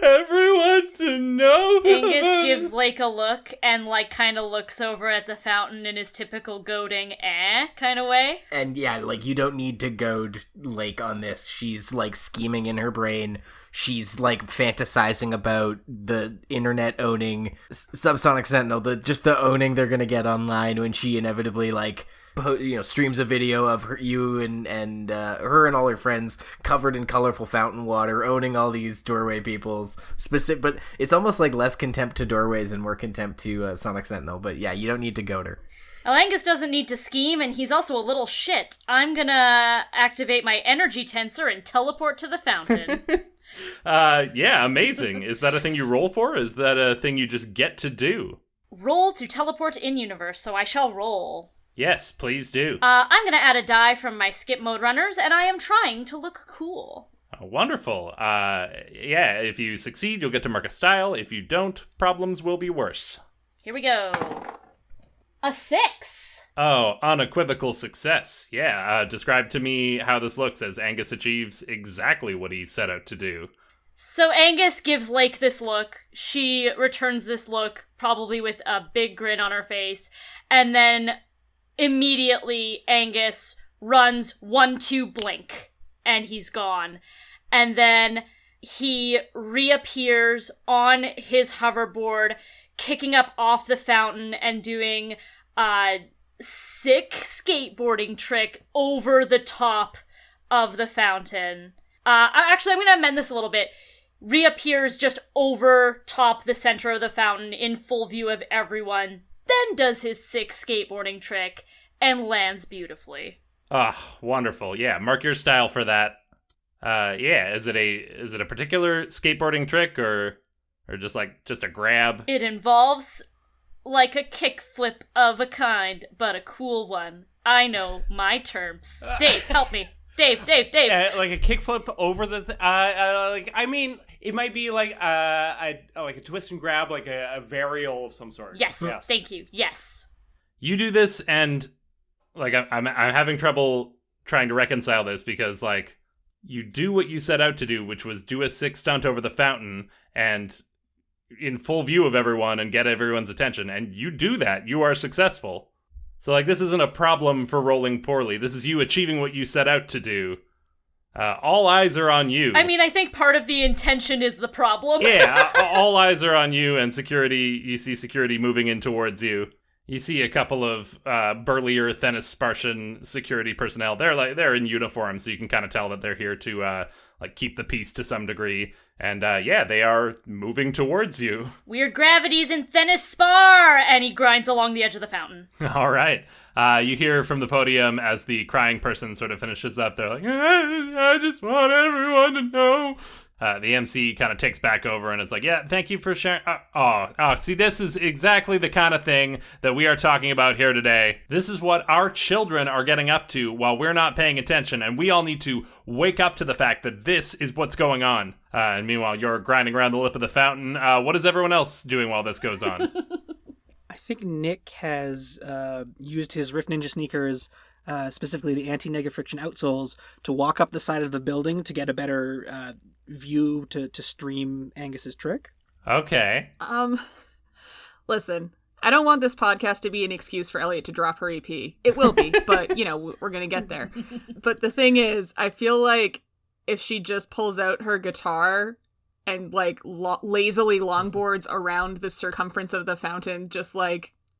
everyone to know. Angus gives Lake a look and like kind of looks over at the fountain in his typical goading kind of way. And yeah, like you don't need to goad Lake on this. She's like scheming in her brain. She's like fantasizing about the internet owning Subsonic Sentinel, the owning they're gonna get online when she inevitably like streams a video of you and her and all her friends covered in colorful fountain water, owning all these doorway people's specific. But it's almost like less contempt to doorways and more contempt to Sonic Sentinel. But yeah, you don't need to goad her. Well, Angus doesn't need to scheme, and he's also a little shit. I'm gonna activate my energy tensor and teleport to the fountain. Yeah, amazing. Is that a thing you roll for? Is that a thing you just get to do? Roll to teleport in-universe, so I shall roll. Yes, please do. I'm gonna add a die from my skip mode runners, and I am trying to look cool. Oh, wonderful. Yeah, if you succeed, you'll get to mark a style. If you don't, problems will be worse. Here we go. A 6. Oh, unequivocal success. Yeah, describe to me how this looks as Angus achieves exactly what he set out to do. So Angus gives Lake this look. She returns this look, probably with a big grin on her face, and then immediately Angus runs 1-2 blink, and he's gone. And then he reappears on his hoverboard, kicking up off the fountain and doing a sick skateboarding trick over the top of the fountain. Actually, I'm going to amend this a little bit. Reappears just over top the center of the fountain in full view of everyone, then does his sick skateboarding trick and lands beautifully. Ah, wonderful. Yeah, mark your style for that. Yeah, is it a particular skateboarding trick or just a grab? It involves like a kickflip of a kind, but a cool one. I know my terms. Dave, help me. Dave. Like a kickflip over the it might be like a twist and grab, like a varial of some sort. Yes. Thank you. Yes. You do this, and like I'm having trouble trying to reconcile this because like you do what you set out to do, which was do a sick stunt over the fountain and in full view of everyone and get everyone's attention, and you do that. You are successful. So, like, this isn't a problem for rolling poorly. This is you achieving what you set out to do. All eyes are on you. I mean, I think part of the intention is the problem. Yeah, all eyes are on you, and you see security moving in towards you. You see a couple of burlier Thennis Spartian security personnel. They're in uniform, so you can kind of tell that they're here to keep the peace to some degree. And they are moving towards you. Weird gravities in Thennis Spar! And he grinds along the edge of the fountain. All right. You hear from the podium as the crying person sort of finishes up. They're like, I just want everyone to know The MC kind of takes back over and is like, yeah, thank you for sharing. See, this is exactly the kind of thing that we are talking about here today. This is what our children are getting up to while we're not paying attention, and we all need to wake up to the fact that this is what's going on. And meanwhile, you're grinding around the lip of the fountain. What is everyone else doing while this goes on? I think Nick has used his Rift Ninja sneakers, specifically the anti-negative friction outsoles, to walk up the side of the building to get a better view to stream Angus's trick. Okay. Listen, I don't want this podcast to be an excuse for Elliott to drop her EP. It will be, but, we're going to get there. But the thing is, I feel like if she just pulls out her guitar and, lazily longboards around the circumference of the fountain, just,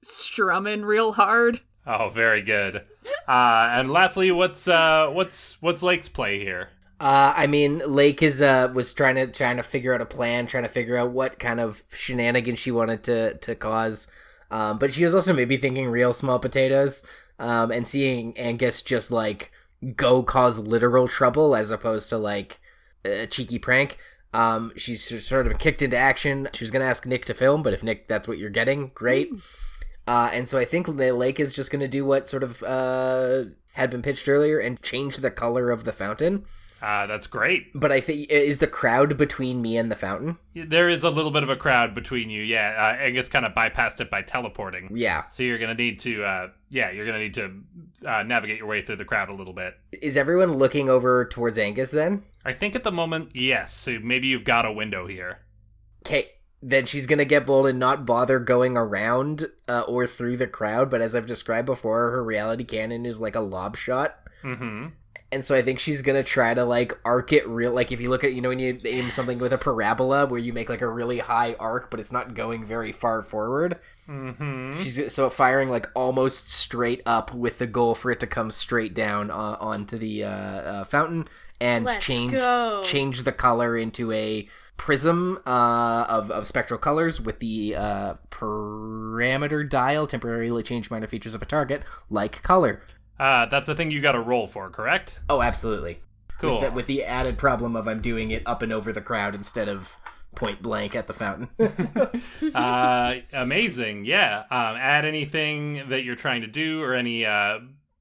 strumming real hard. Oh, very good. And lastly, what's Lake's play here? Lake was trying to figure out a plan, trying to figure out what kind of shenanigans she wanted to cause. But she was also maybe thinking real small potatoes, and seeing Angus just go cause literal trouble as opposed to a cheeky prank. She's sort of kicked into action. She was going to ask Nick to film, but if Nick, that's what you're getting, great. And so I think Lake is just going to do what sort of had been pitched earlier and change the color of the fountain. That's great. But I think, is the crowd between me and the fountain? There is a little bit of a crowd between you, yeah. Angus kind of bypassed it by teleporting. Yeah. So you're going to need to, navigate your way through the crowd a little bit. Is everyone looking over towards Angus then? I think at the moment, yes. So maybe you've got a window here. Okay. Then she's going to get bold and not bother going around or through the crowd. But as I've described before, her reality cannon is like a lob shot. Mm-hmm. And so I think she's going to try to arc it real. If you look at, when you aim something with a parabola where you make a really high arc, but it's not going very far forward. Mm-hmm. She's firing almost straight up with the goal for it to come straight down onto the fountain and change the color into a prism of spectral colors with the parameter dial temporarily change minor features of a target like color. That's the thing you got to roll for, correct? Oh, absolutely. Cool. With the added problem of I'm doing it up and over the crowd instead of point blank at the fountain. Amazing, yeah. Add anything that you're trying to do or any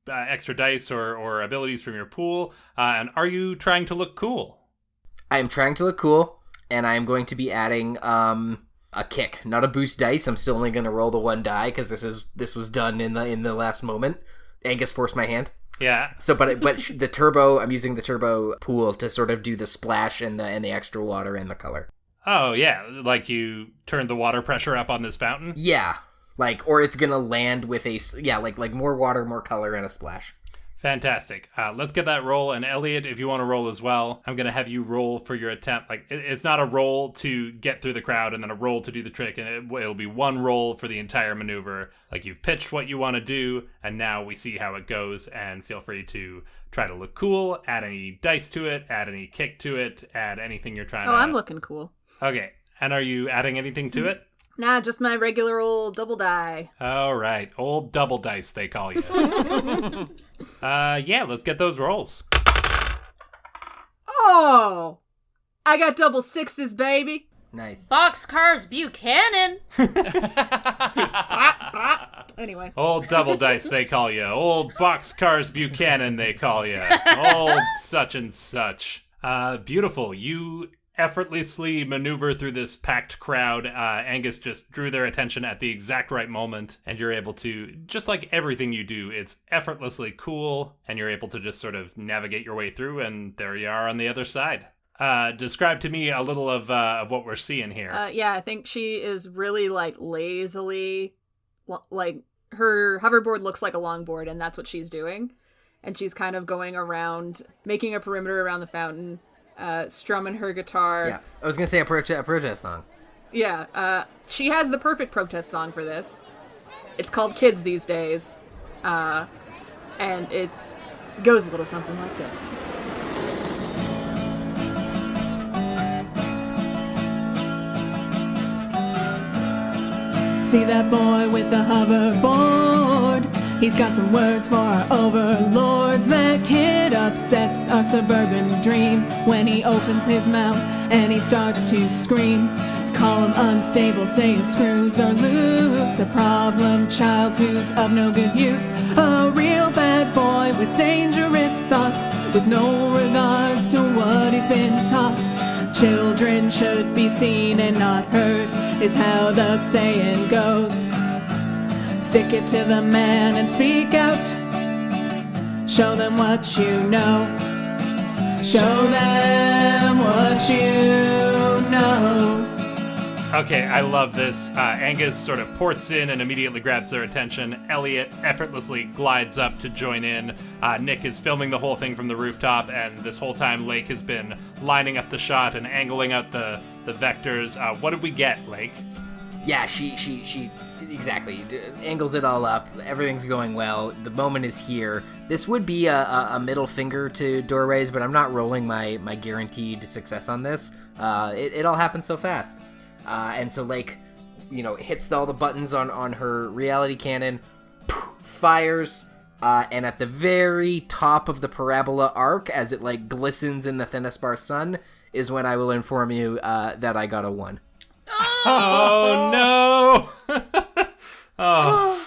extra dice or abilities from your pool. And are you trying to look cool? I am trying to look cool, and I am going to be adding a kick, not a boost dice. I'm still only going to roll the one die because this was done in the last moment. Angus forced my hand. Yeah. So, but the turbo, I'm using the turbo pool to sort of do the splash and the extra water and the color. Oh yeah, you turned the water pressure up on this fountain. Yeah, or it's gonna land with like more water, more color, and a splash. Fantastic. Let's get that roll. And Elliott, if you want to roll as well, I'm going to have you roll for your attempt. It's not a roll to get through the crowd and then a roll to do the trick. And it'll be one roll for the entire maneuver. You've pitched what you want to do, and now we see how it goes. And feel free to try to look cool, add any dice to it, add any kick to it, add anything you're trying to... Oh, I'm looking cool. Okay. And are you adding anything to it? Nah, just my regular old double die. All right. Old double dice, they call you. Yeah, let's get those rolls. Oh! I got double sixes, baby. Nice. Boxcars Buchanan. Anyway. Old double dice, they call you. Old Boxcars Buchanan, they call you. Old such and such. Beautiful. You effortlessly maneuver through this packed crowd. Angus just drew their attention at the exact right moment, and you're able to, just like everything you do, it's effortlessly cool, and you're able to just sort of navigate your way through, and there you are on the other side. Describe to me a little of what we're seeing here. Yeah, I think she is really lazily, her hoverboard looks like a longboard, and that's what she's doing. And she's kind of going around, making a perimeter around the fountain, strumming her guitar. Yeah, I was gonna say a protest song. Yeah, she has the perfect protest song for this. It's called Kids These Days, and it goes a little something like this. See that boy with the hoverboard? He's got some words for our overlords. That kid upsets our suburban dream when he opens his mouth and he starts to scream. Call him unstable, say his screws are loose. A problem child who's of no good use. A real bad boy with dangerous thoughts, with no regards to what he's been taught. Children should be seen and not heard, is how the saying goes. Stick it to the man and speak out. Show them what you know. Show them what you know. Okay, I love this. Angus sort of ports in and immediately grabs their attention. Elliott effortlessly glides up to join in. Nick is filming the whole thing from the rooftop, and this whole time Lake has been lining up the shot and angling out the vectors. What did we get, Lake? Yeah, she exactly angles it all up. Everything's going well. The moment is here. This would be a middle finger to doorways, but I'm not rolling my guaranteed success on this. It all happened so fast. And so, like, hits all the buttons on her reality cannon, fires, and at the very top of the parabola arc, as it, like, glistens in the Thannospar sun, is when I will inform you that I got a 1. Oh, no! Oh.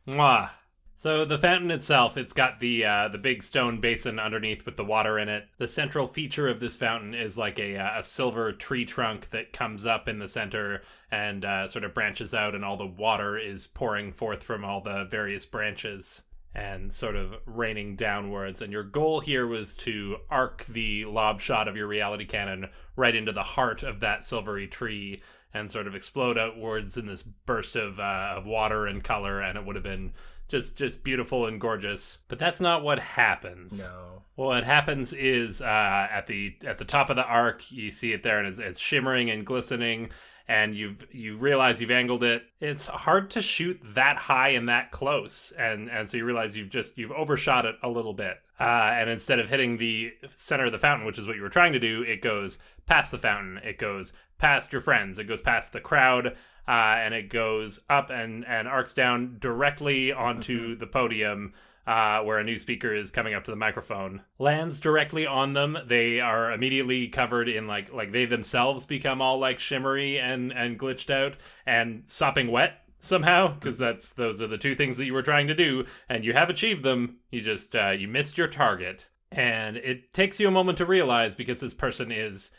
Mwah. So the fountain itself, it's got the big stone basin underneath with the water in it. The central feature of this fountain is like a silver tree trunk that comes up in the center and sort of branches out, and all the water is pouring forth from all the various branches and sort of raining downwards. And your goal here was to arc the lob shot of your reality cannon right into the heart of that silvery tree and sort of explode outwards in this burst of water and color, and it would have been just beautiful and gorgeous. But that's not what happens. No. What happens is at the top of the arc, you see it there, and it's shimmering and glistening, and you realize you've angled it. It's hard to shoot that high and that close, and so you realize you've overshot it a little bit. And instead of hitting the center of the fountain, which is what you were trying to do, it goes past the fountain. It goes past your friends. It goes past the crowd. And it goes up and arcs down directly onto the podium where a new speaker is coming up to the microphone. Lands directly on them. They are immediately covered in like they themselves become all like shimmery and glitched out and sopping wet somehow, because those are the two things that you were trying to do, and you have achieved them. You just you missed your target. And it takes you a moment to realize, because this person is,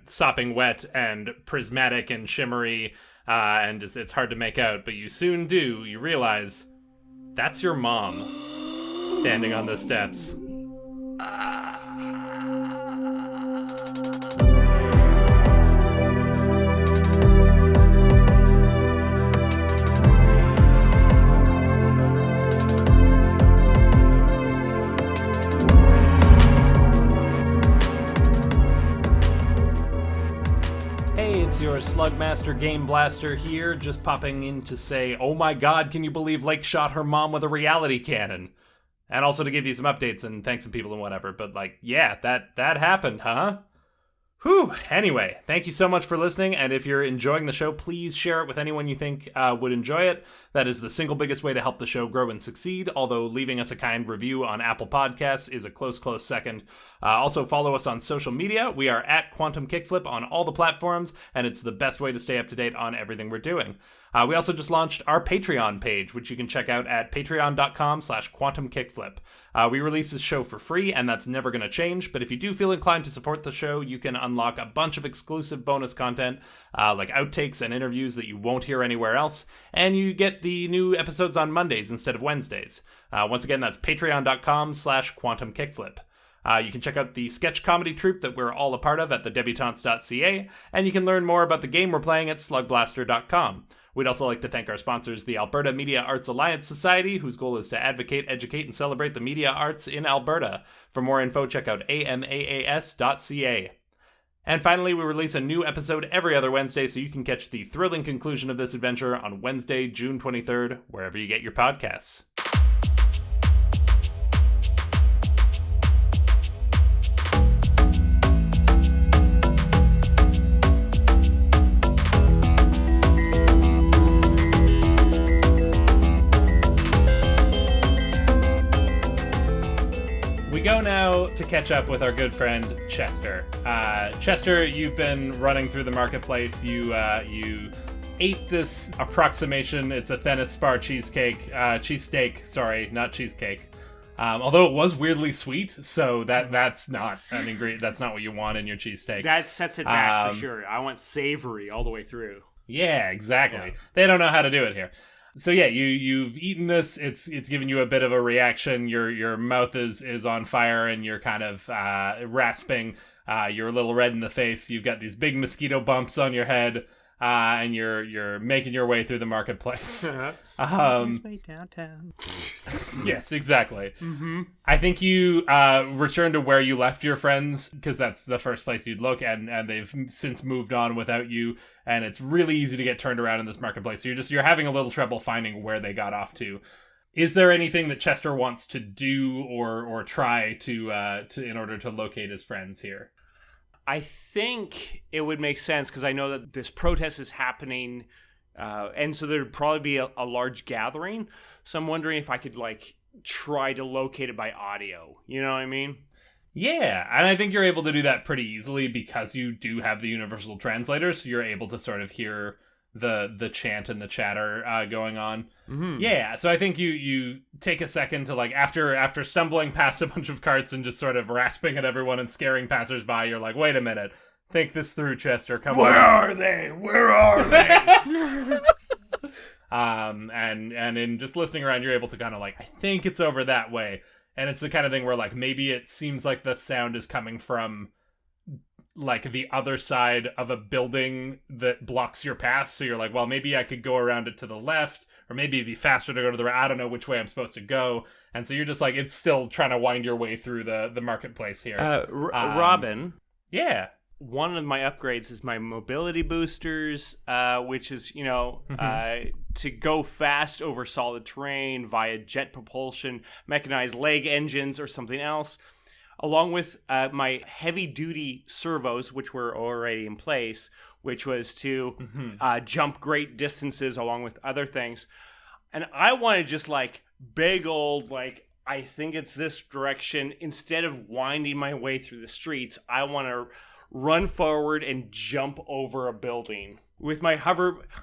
sopping wet and prismatic and shimmery, and it's hard to make out, but you soon do. You realize that's your mom standing on the steps. Your Slugmaster Game Blaster here, just popping in to say, oh my god, can you believe Lake shot her mom with a reality cannon? And also to give you some updates and thank some people and whatever, but yeah, that happened, huh? Whew. Anyway, thank you so much for listening, and if you're enjoying the show, please share it with anyone you think would enjoy it. That is the single biggest way to help the show grow and succeed, although leaving us a kind review on Apple Podcasts is a close second. Also, follow us on social media. We are at Quantum Kickflip on all the platforms, and it's the best way to stay up to date on everything we're doing. We also just launched our Patreon page, which you can check out at patreon.com/quantumkickflip. We release this show for free, and that's never going to change, but if you do feel inclined to support the show, you can unlock a bunch of exclusive bonus content, like outtakes and interviews that you won't hear anywhere else, and you get the new episodes on Mondays instead of Wednesdays. Once again, that's patreon.com/quantumkickflip. You can check out the sketch comedy troupe that we're all a part of at thedebutantes.ca, and you can learn more about the game we're playing at slugblaster.com. We'd also like to thank our sponsors, the Alberta Media Arts Alliance Society, whose goal is to advocate, educate, and celebrate the media arts in Alberta. For more info, check out amaas.ca. And finally, we release a new episode every other Wednesday, so you can catch the thrilling conclusion of this adventure on Wednesday, June 23rd, wherever you get your podcasts. to catch up with our good friend Chester. Chester, you've been running through the marketplace. You ate this approximation. It's a Thennis Spar cheesesteak. Sorry, not cheesecake. Although it was weirdly sweet, so that's not an ingredient. That's not what you want in your cheesesteak. That sets it back for sure. I want savory all the way through. Yeah, exactly. Yeah. They don't know how to do it here. So yeah, you've eaten this. It's giving you a bit of a reaction. Your mouth is on fire, and you're kind of rasping. You're a little red in the face. You've got these big mosquito bumps on your head. And you're making your way through the marketplace. Way downtown. Yes, exactly. Mm-hmm. I think you return to where you left your friends, because that's the first place you'd look, and they've since moved on without you, and it's really easy to get turned around in this marketplace. So you're having a little trouble finding where they got off to. Is there anything that Chester wants to do or try to in order to locate his friends here? I think it would make sense because I know that this protest is happening, and so there'd probably be a large gathering. So I'm wondering if I could try to locate it by audio. You know what I mean? Yeah, and I think you're able to do that pretty easily because you do have the universal translator, so you're able to sort of hear the chant and the chatter going on. Mm-hmm. Yeah, so I think you take a second to after stumbling past a bunch of carts and just sort of rasping at everyone and scaring passersby, you're like, wait a minute, think this through, Chester. Come on. Where are they? Where are they? And in just listening around, you're able to kind of I think it's over that way, and it's the kind of thing where maybe it seems like the sound is coming from the other side of a building that blocks your path. So you're well, maybe I could go around it to the left, or maybe it'd be faster to go to the right. I don't know which way I'm supposed to go. And so you're just it's still trying to wind your way through the marketplace here. Robyn. Yeah. One of my upgrades is my mobility boosters, which is, to go fast over solid terrain via jet propulsion, mechanized leg engines, or something else. Along with my heavy-duty servos, which were already in place, which was to jump great distances along with other things. And I want to just big old, I think it's this direction. Instead of winding my way through the streets, I want to run forward and jump over a building. With my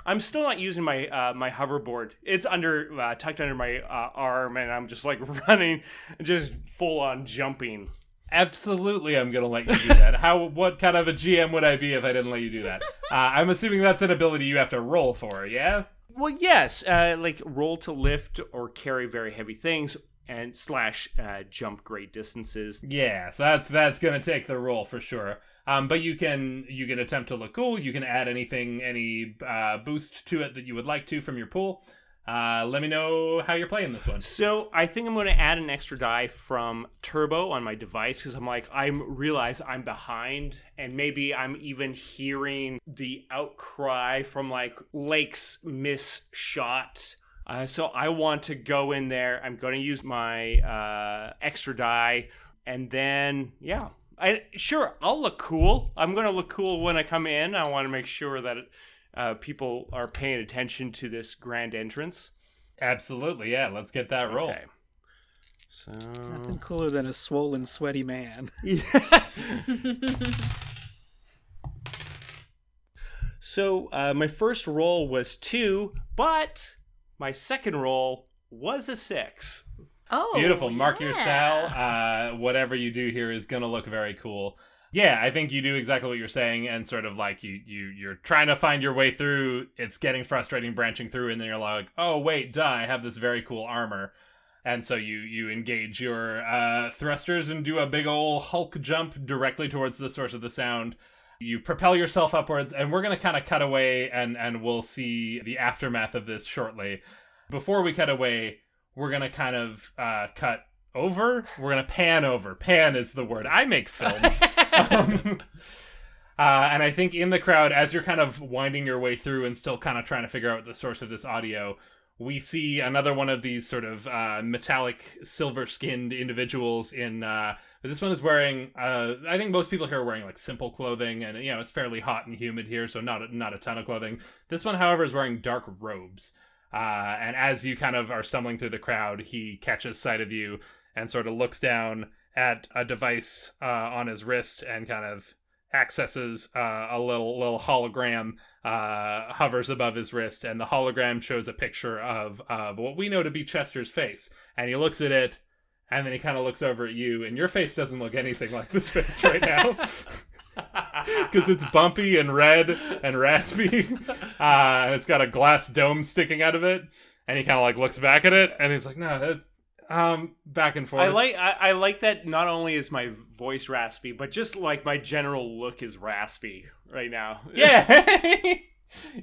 I'm still not using my my hoverboard. It's tucked under my arm, and I'm just running, just full on jumping. Absolutely, I'm gonna let you do that. What kind of a GM would I be if I didn't let you do that? I'm assuming that's an ability you have to roll for, yeah? Well, yes, roll to lift or carry very heavy things, and / jump great distances. Yeah, so that's gonna take the roll for sure. But you can attempt to look cool. You can add any boost to it that you would like to from your pool. Let me know how you're playing this one. So I think I'm going to add an extra die from Turbo on my device because I realize I'm behind, and maybe I'm even hearing the outcry from Lake's miss shot. So I want to go in there. I'm going to use my extra die, and then I'll look cool. I'm going to look cool when I come in. I want to make sure that people are paying attention to this grand entrance. Absolutely, yeah. Let's get that roll. Okay. So Nothing cooler than a swollen, sweaty man. So my first roll was 2, but my second roll was a 6. Oh, beautiful. Mark yeah. your style. Whatever you do here is going to look very cool. Yeah, I think you do exactly what you're saying, and sort of you're trying to find your way through. It's getting frustrating branching through, and then you're like, oh wait, duh, I have this very cool armor. And so you engage your thrusters and do a big ol' Hulk jump directly towards the source of the sound. You propel yourself upwards, and we're going to kind of cut away, and we'll see the aftermath of this shortly. Before we cut away, we're going to kind of cut over. We're going to pan over. Pan is the word. I make films. And I think in the crowd, as you're kind of winding your way through and still kind of trying to figure out the source of this audio, we see another one of these sort of metallic, silver-skinned individuals in... this one is wearing... I think most people here are wearing simple clothing, and it's fairly hot and humid here, so not a ton of clothing. This one, however, is wearing dark robes. And as you kind of are stumbling through the crowd, he catches sight of you and sort of looks down at a device on his wrist and kind of accesses a little hologram, hovers above his wrist, and the hologram shows a picture of what we know to be Chester's face. And he looks at it, and then he kind of looks over at you, and your face doesn't look anything like this face right now. Because it's bumpy and red and raspy, and it's got a glass dome sticking out of it. And he kind of like looks back at it, and he's like, "No, that's back and forth." I like that. Not only is my voice raspy, but just like my general look is raspy right now. Yeah,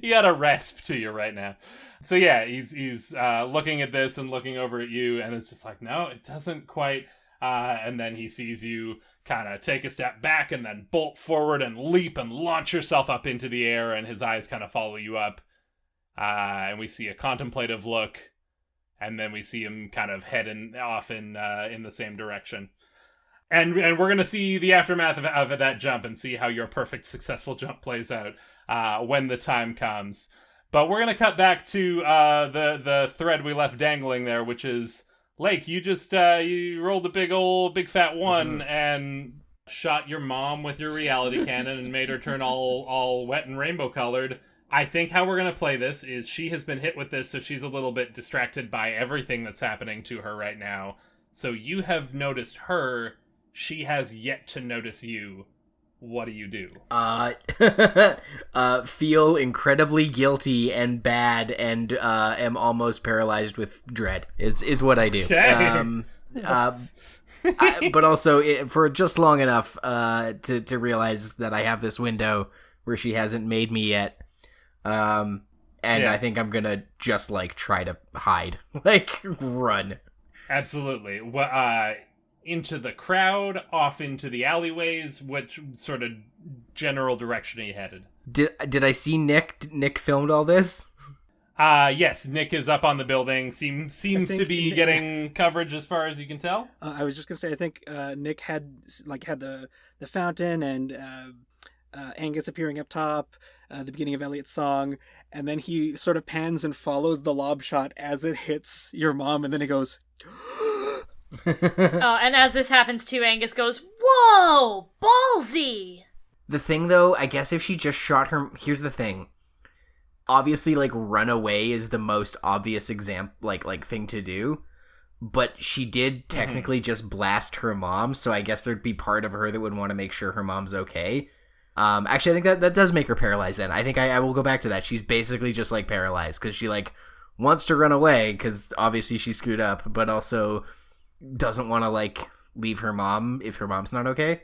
you got a rasp to you right now. So yeah, he's looking at this and looking over at you, and it's just like, no, it doesn't quite. And then he sees you kind of take a step back and then bolt forward and leap and launch yourself up into the air, and his eyes kind of follow you up. And we see a contemplative look, and then we see him kind of heading off in the same direction. And we're going to see the aftermath of that jump and see how your perfect successful jump plays out when the time comes. But we're going to cut back to the thread we left dangling there, which is, Lake, you just you rolled a big fat one and shot your mom with your reality cannon and made her turn all wet and rainbow colored. I think how we're going to play this is she has been hit with this, so she's a little bit distracted by everything that's happening to her right now. So you have noticed her. She has yet to notice you. What do you do? Feel incredibly guilty and bad, and am almost paralyzed with dread. Is what I do. Okay. But also for just long enough to realize that I have this window where she hasn't made me yet. And I think I'm gonna just like try to hide, like run. Absolutely. Into the crowd, off into the alleyways. Which sort of general direction are you headed? Did I see Nick? Nick filmed all this? Yes, Nick is up on the building. Seems to be getting coverage as far as you can tell. I was just gonna say, I think Nick had the fountain and Angus appearing up top, the beginning of Elliott's song, and then he sort of pans and follows the lob shot as it hits your mom, and then he goes. And as this happens too, Angus goes, "Whoa, ballsy!" The thing, though, I guess if she just shot her... Here's the thing. Obviously, like, run away is the most obvious like thing to do. But she did technically just blast her mom, so I guess there'd be part of her that would want to make sure her mom's okay. Actually, I think that does make her paralyzed then. I think I will go back to that. She's basically just, like, paralyzed, because she, like, wants to run away, because obviously she screwed up, but also doesn't want to, like, leave her mom if her mom's not okay.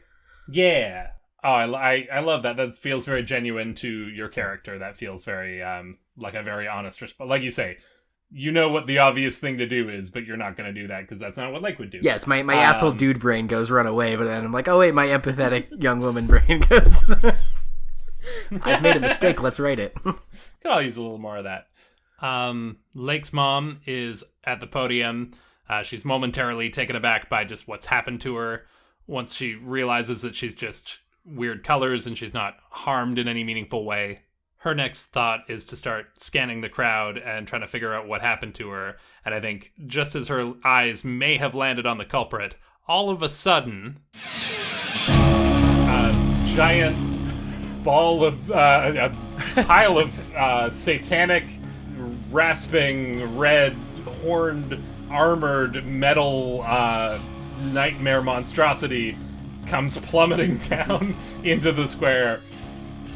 Yeah. Oh, I love that. That feels very genuine to your character. That feels very, like a very honest response. Like you say, you know what the obvious thing to do is, but you're not going to do that because that's not what Lake would do. Yes, my asshole dude brain goes run away, but then I'm like, oh wait, my empathetic young woman brain goes, I've made a mistake, let's write it. Could all use a little more of that. Lake's mom is at the podium. She's momentarily taken aback by just what's happened to her once she realizes that she's just weird colors and she's not harmed in any meaningful way. Her next thought is to start scanning the crowd and trying to figure out what happened to her. And I think just as her eyes may have landed on the culprit, all of a sudden, a giant ball of, a pile of satanic, rasping, red, horned, armored metal nightmare monstrosity comes plummeting down into the square.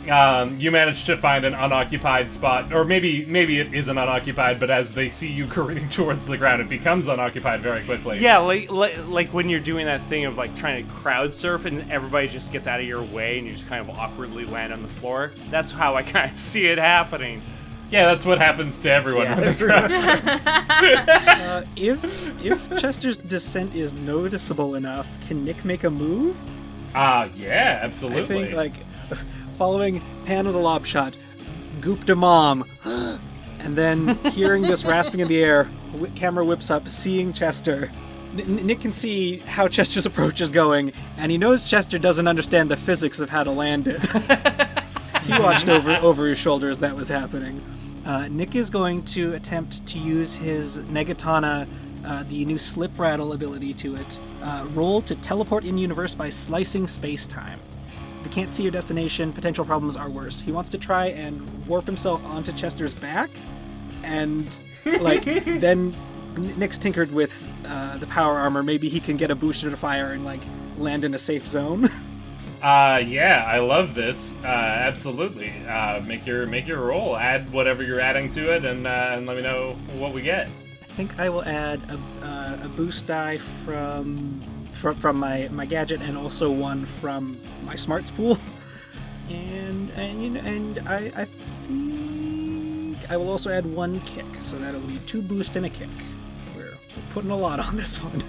You manage to find an unoccupied spot, or maybe it isn't unoccupied, but as they see you careening towards the ground, it becomes unoccupied very quickly. Yeah, like when you're doing that thing of like trying to crowd surf and everybody just gets out of your way and you just kind of awkwardly land on the floor. That's how I kind of see it happening. Yeah, that's what happens to everyone when they crowd surf. If Chester's descent is noticeable enough, can Nick make a move? Yeah, absolutely. I think, like, following pan of the lob shot, goop to mom, and then hearing this rasping in the air, camera whips up, seeing Chester. Nick can see how Chester's approach is going, and he knows Chester doesn't understand the physics of how to land it. He watched over his shoulder as that was happening. Nick is going to attempt to use his Negatana the new Slip Rattle ability to it. Roll to teleport in universe by slicing space-time. If you can't see your destination, potential problems are worse. He wants to try and warp himself onto Chester's back, and then Nick's tinkered with the power armor. Maybe he can get a booster to fire and land in a safe zone. Yeah, I love this. Absolutely. Make your roll. Add whatever you're adding to it, and let me know what we get. I think I will add a boost die from my gadget, and also one from my smarts pool. And I think I will also add one kick, so that'll be 2 boost and a kick. We're putting a lot on this one.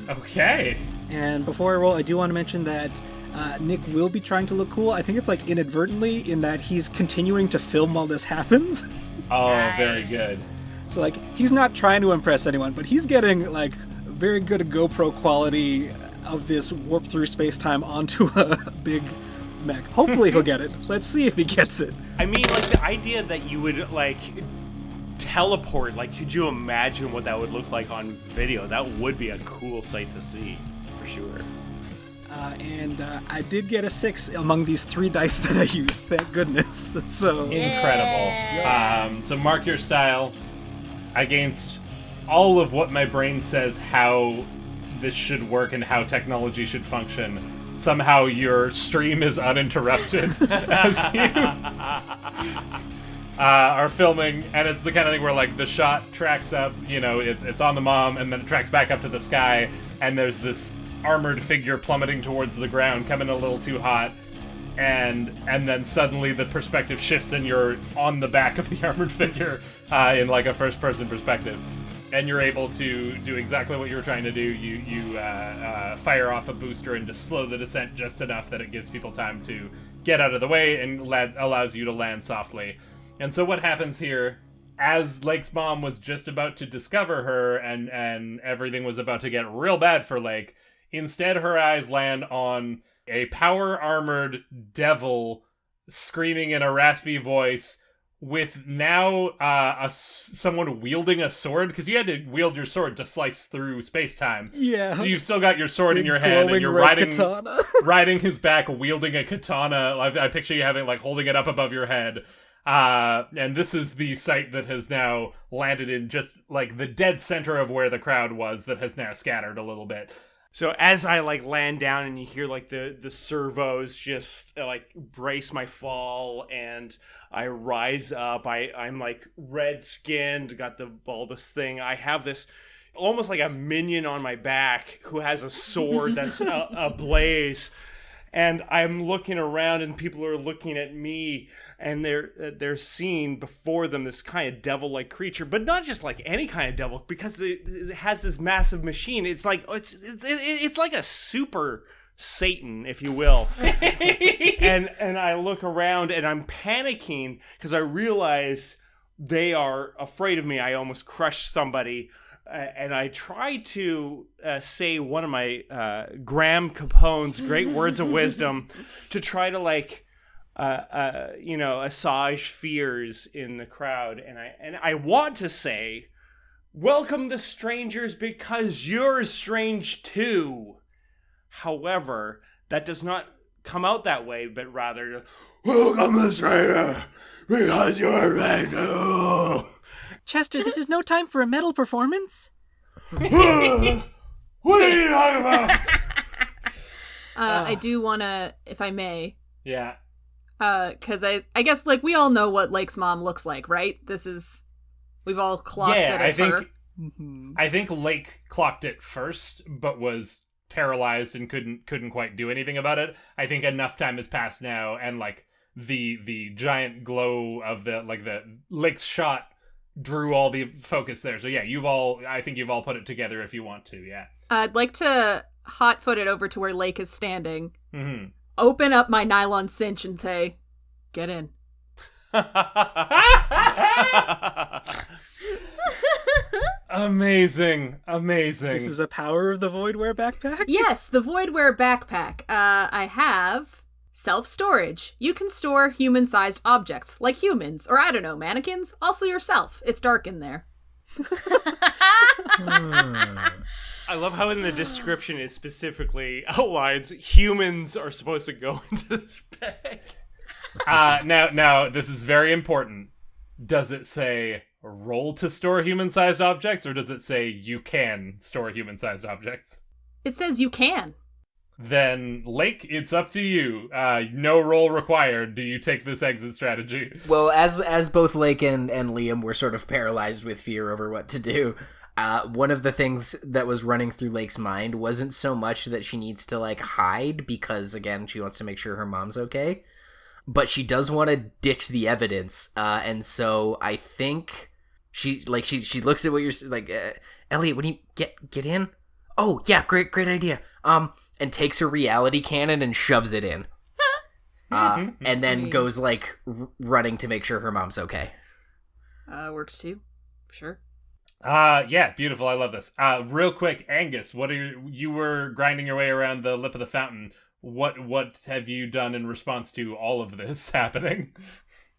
Okay. And before I roll, I do want to mention that Nick will be trying to look cool. I think it's inadvertently, in that he's continuing to film while this happens. Oh, Nice. very good. So he's not trying to impress anyone, but he's getting very good GoPro quality of this warp through space-time onto a big mech. Hopefully he'll get it. Let's see if he gets it. I mean, the idea that you would teleport, could you imagine what that would look like on video? That would be a cool sight to see, for sure. And I did get a 6 among these 3 dice that I used, thank goodness. So Incredible. So mark your style against all of what my brain says how this should work and how technology should function. Somehow your stream is uninterrupted as you are filming, and it's the kind of thing where the shot tracks up, it's on the mom, and then it tracks back up to the sky, and there's this armored figure plummeting towards the ground, coming a little too hot, and then suddenly the perspective shifts and you're on the back of the armored figure in a first-person perspective, and you're able to do exactly what you were trying to do. You fire off a booster and just slow the descent just enough that it gives people time to get out of the way and allows you to land softly. And so what happens here, as Lake's mom was just about to discover her and everything was about to get real bad for Lake, instead, her eyes land on a power-armored devil screaming in a raspy voice with now someone wielding a sword, because you had to wield your sword to slice through space-time. yeah. So you've still got your sword in Big your hand, and you're glowing red katana. riding his back, wielding a katana. I picture you having, holding it up above your head. And this is the sight that has now landed in just, the dead center of where the crowd was, that has now scattered a little bit. So as I land down and you hear the servos just brace my fall, and I rise up, I'm red skinned, got the bulbous thing. I have this almost like a minion on my back who has a sword that's ablaze. And I'm looking around, and people are looking at me, and they're seeing before them this kind of devil-like creature, but not just any kind of devil, because it has this massive machine. It's it's like a super Satan, if you will. and I look around, and I'm panicking because I realize they are afraid of me. I almost crushed somebody. And I try to say one of my Graham Capone's great words of wisdom to try to assuage fears in the crowd. And I want to say, welcome the strangers because you're strange too. However, that does not come out that way, but rather, welcome the stranger because you're strange too. Chester, this is no time for a metal performance. What are you talking about? I do want to, if I may, Yeah. because I guess we all know what Lake's mom looks like, right? We've all clocked that it's her. I think Lake clocked it first, but was paralyzed and couldn't quite do anything about it. I think enough time has passed now, and the giant glow of the Lake's shot drew all the focus there. So yeah, I think you've all put it together if you want to, yeah. I'd like to hot-foot it over to where Lake is standing, Mm-hmm. open up my nylon cinch and say, get in. Amazing. This is a Power of the Voidware backpack? Yes, the Voidware backpack. I have self-storage. You can store human-sized objects, like humans, or I don't know, mannequins. Also yourself. It's dark in there. I love how in the description it specifically outlines humans are supposed to go into this bag. Now, this is very important. Does it say roll to store human-sized objects, or does it say you can store human-sized objects? It says you can. Then, Lake, it's up to you. No roll required. Do you take this exit strategy? Well, as both Lake and Liam were sort of paralyzed with fear over what to do, one of the things that was running through Lake's mind wasn't so much that she needs to, like, hide, because, again, she wants to make sure her mom's okay, but she does want to ditch the evidence, and so I think she looks at what you're, like, Elliott, when you get in? Oh, yeah, great idea. And takes her reality cannon and shoves it in. And then goes, like, running to make sure her mom's okay. Works too. Sure. Yeah, beautiful. I love this. Real quick, Angus, you were grinding your way around the lip of the fountain. What have you done in response to all of this happening?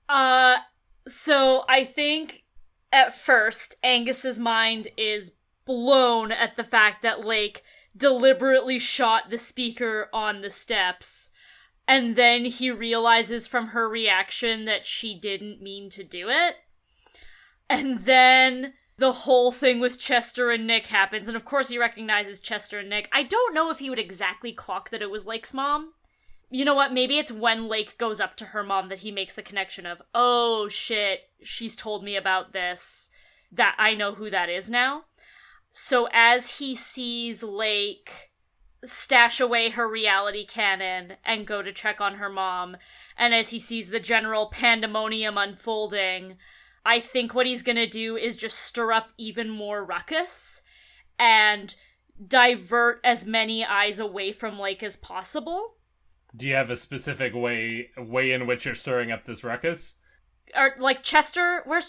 So I think at first Angus's mind is blown at the fact that Lake deliberately shot the speaker on the steps, and then he realizes from her reaction that she didn't mean to do it. And then the whole thing with Chester and Nick happens, and of course he recognizes Chester and Nick. I don't know if he would exactly clock that it was Lake's mom. You know what, maybe it's when Lake goes up to her mom that he makes the connection of, oh shit, she's told me about this, that I know who that is now. So as he sees Lake stash away her reality cannon and go to check on her mom, and as he sees the general pandemonium unfolding, I think what he's gonna do is just stir up even more ruckus and divert as many eyes away from Lake as possible. Do you have a specific way in which you're stirring up this ruckus? Or, like, Chester, where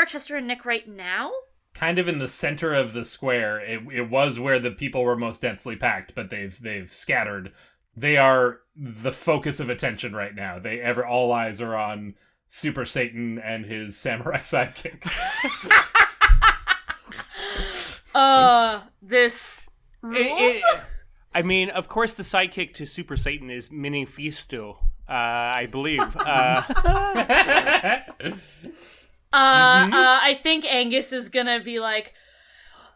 are Chester and Nick right now? Kind of in the center of the square. It was where the people were most densely packed, but they've scattered. They are the focus of attention right now. All eyes are on Super Satan and his samurai sidekick. This rules? I mean, of course, the sidekick to Super Satan is Mini Fisto, I believe. I think Angus is gonna be like,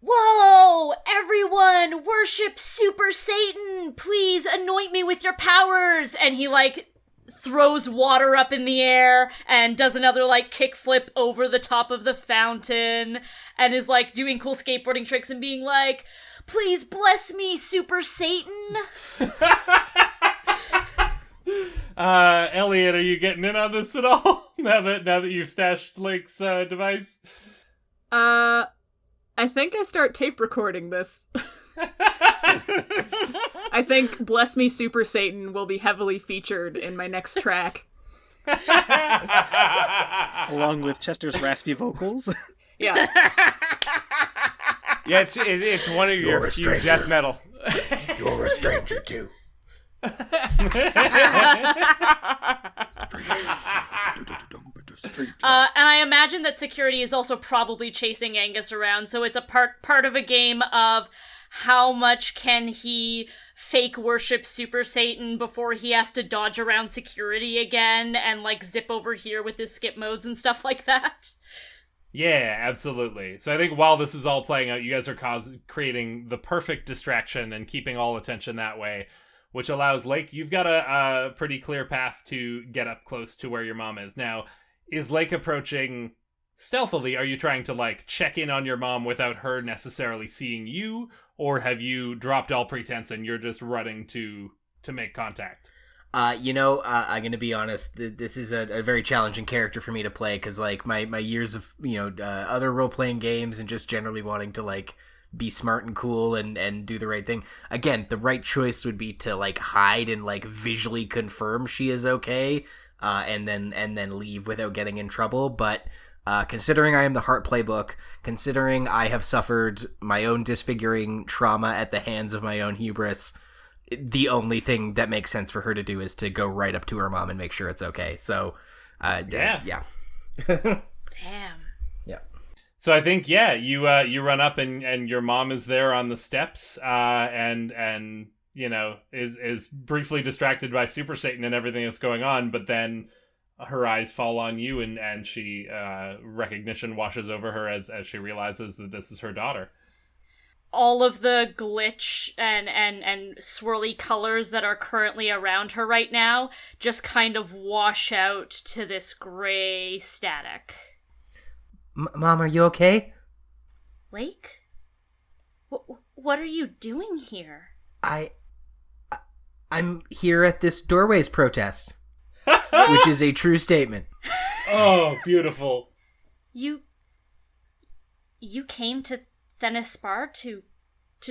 whoa, everyone, worship Super Satan! Please anoint me with your powers! And he, like, throws water up in the air and does another, like, kickflip over the top of the fountain and is, like, doing cool skateboarding tricks and being like, please bless me, Super Satan! Elliott, are you getting in on this at all? now that you've stashed Lake's device? I think I start tape recording this. I think Bless Me Super Satan will be heavily featured in my next track. Along with Chester's raspy vocals. Yeah. Yeah, it's one of your few death metal. You're a stranger too. And I imagine that security is also probably chasing Angus around, so it's a part of a game of how much can he fake worship Super Satan before he has to dodge around security again and, like, zip over here with his skip modes and stuff like that. Yeah, absolutely. So I think while this is all playing out, you guys are creating the perfect distraction and keeping all attention that way, which allows Lake, you've got a pretty clear path to get up close to where your mom is. Now, is Lake approaching stealthily? Are you trying to, like, check in on your mom without her necessarily seeing you? Or have you dropped all pretense and you're just running to make contact? I'm going to be honest. This is a very challenging character for me to play because, like, my years of, other role-playing games and just generally wanting to, like, be smart and cool and do the right thing. Again, the right choice would be to, like, hide and, like, visually confirm she is okay, and then leave without getting in trouble. But considering I am the Heart Playbook, considering I have suffered my own disfiguring trauma at the hands of my own hubris, the only thing that makes sense for her to do is to go right up to her mom and make sure it's okay. So, yeah. Damn. Yeah. So I think, yeah, you run up and your mom is there on the steps, and you know, is briefly distracted by Super Satan and everything that's going on, but then her eyes fall on you, and she recognition washes over her as she realizes that this is her daughter. All of the glitch and swirly colors that are currently around her right now just kind of wash out to this gray static. Mom, are you okay? Lake? What are you doing here? I'm here at this Doorways protest, which is a true statement. Oh, beautiful. You came to Thennis Spar to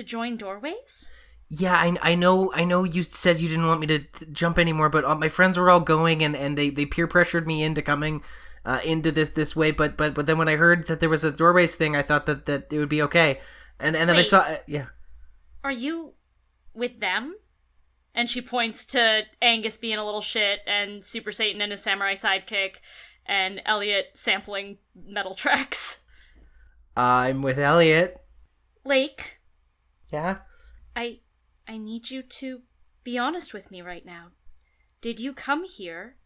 join Doorways? Yeah, I know you said you didn't want me to jump anymore, but my friends were all going, and they peer pressured me into coming into this way, but then when I heard that there was a Doorways thing, I thought that it would be okay. And then Wait, I saw yeah. Are you with them? And she points to Angus being a little shit, and Super Satan and his samurai sidekick, and Elliott sampling metal tracks. I'm with Elliott. Lake. Yeah? I need you to be honest with me right now. Did you come here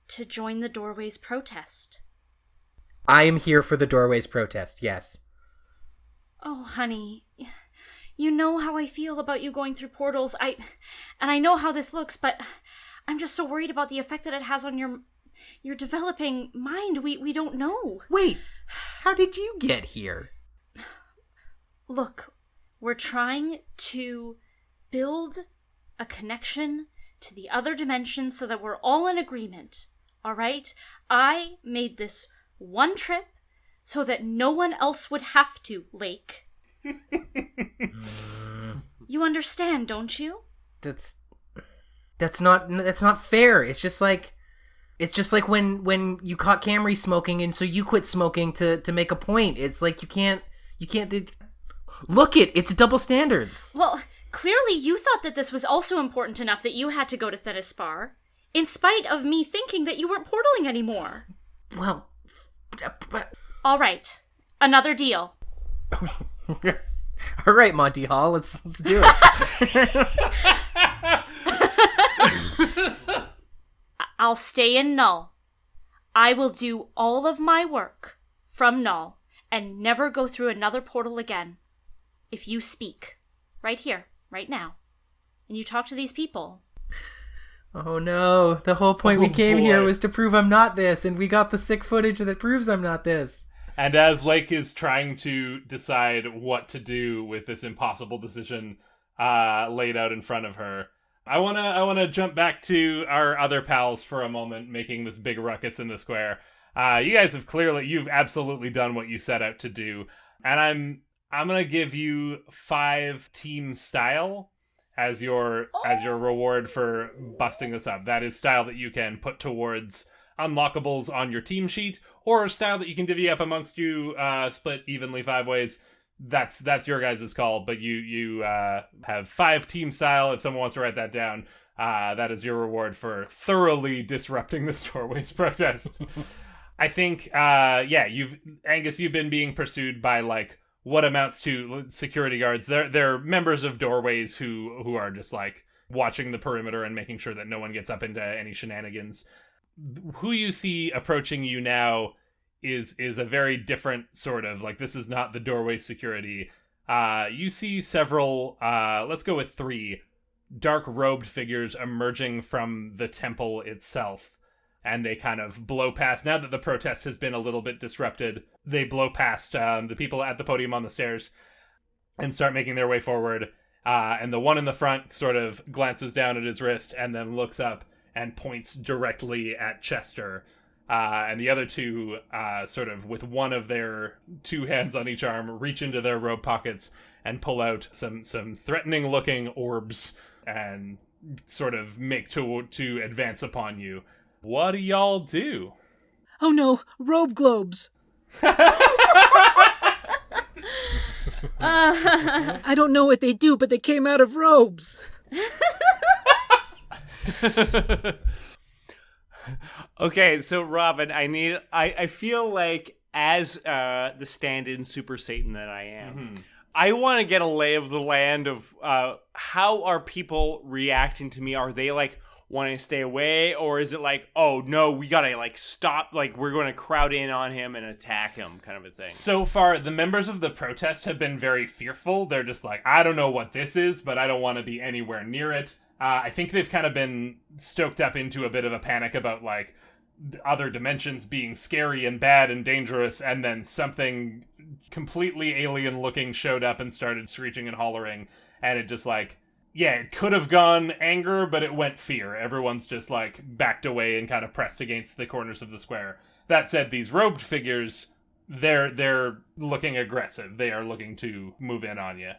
to join the Doorways protest? I am here for the Doorways protest, yes. Oh, honey. You know how I feel about you going through portals. And I know how this looks, but I'm just so worried about the effect that it has on your developing mind. We don't know. Wait, how did you get here? Look, we're trying to build a connection to the other dimension so that we're all in agreement, all right? I made this one trip so that no one else would have to, Lake. You understand, don't you? That's not fair. It's just like when you caught Camry smoking, and so you quit smoking to make a point. It's like you can't look it's double standards. Well, clearly you thought that this was also important enough that you had to go to Thennis Spar, in spite of me thinking that you weren't portaling anymore. Well, but... All right, another deal. All right, Monty Hall, let's do it. I'll stay in Null. I will do all of my work from Null and never go through another portal again. If you speak, right here, right now, and you talk to these people. Oh no, the whole point we came here was to prove I'm not this, and we got the sick footage that proves I'm not this. And as Lake is trying to decide what to do with this impossible decision laid out in front of her, I wanna jump back to our other pals for a moment, making this big ruckus in the square. You guys you've absolutely done what you set out to do, and I'm gonna give you 5 team style as your reward for busting this up. That is style that you can put towards unlockables on your team sheet, or a style that you can divvy up amongst you, split evenly 5 ways. That's your guys' call, but you have 5 team style. If someone wants to write that down, that is your reward for thoroughly disrupting the Doorways protest. I think, Angus, you've been being pursued by, like, what amounts to security guards. They're members of Doorways who are just, like, watching the perimeter and making sure that no one gets up into any shenanigans. Who you see approaching you now is a very different sort of, like, this is not the Doorway security. You see several, let's go with 3 dark robed figures emerging from the temple itself. And they kind of blow past, now that the protest has been a little bit disrupted, they blow past the people at the podium on the stairs and start making their way forward. And the one in the front sort of glances down at his wrist and then looks up and points directly at Chester. And the other 2, sort of with one of their 2 hands on each arm, reach into their robe pockets and pull out some threatening-looking orbs and sort of make to advance upon you. What do y'all do? Oh no, robe globes! I don't know what they do, but they came out of robes. Okay, so Robyn, I feel like as the stand-in Super Satan that I am, I want to get a lay of the land of how are people reacting to me? Are they like wanting to stay away, or is it like, oh no, we gotta like stop, like we're going to crowd in on him and attack him, kind of a thing? So far, the members of the protest have been very fearful. They're just like, I don't know what this is, but I don't want to be anywhere near it. I think they've kind of been stoked up into a bit of a panic about like other dimensions being scary and bad and dangerous, and then something completely alien looking showed up and started screeching and hollering, and it just like, yeah, it could have gone anger, but it went fear. Everyone's just like backed away and kind of pressed against the corners of the square. That said, these robed figures, they're looking aggressive. They are looking to move in on you.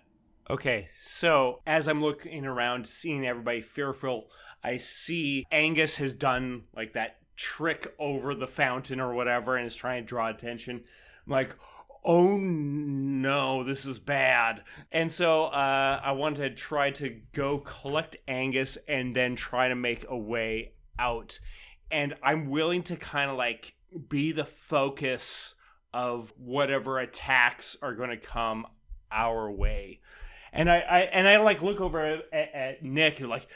Okay, so as I'm looking around, seeing everybody fearful, I see Angus has done like that trick over the fountain or whatever and is trying to draw attention. I'm like, oh no, this is bad. And so I wanted to try to go collect Angus and then try to make a way out. And I'm willing to kind of like be the focus of whatever attacks are going to come our way. And I like look over at Nick and like,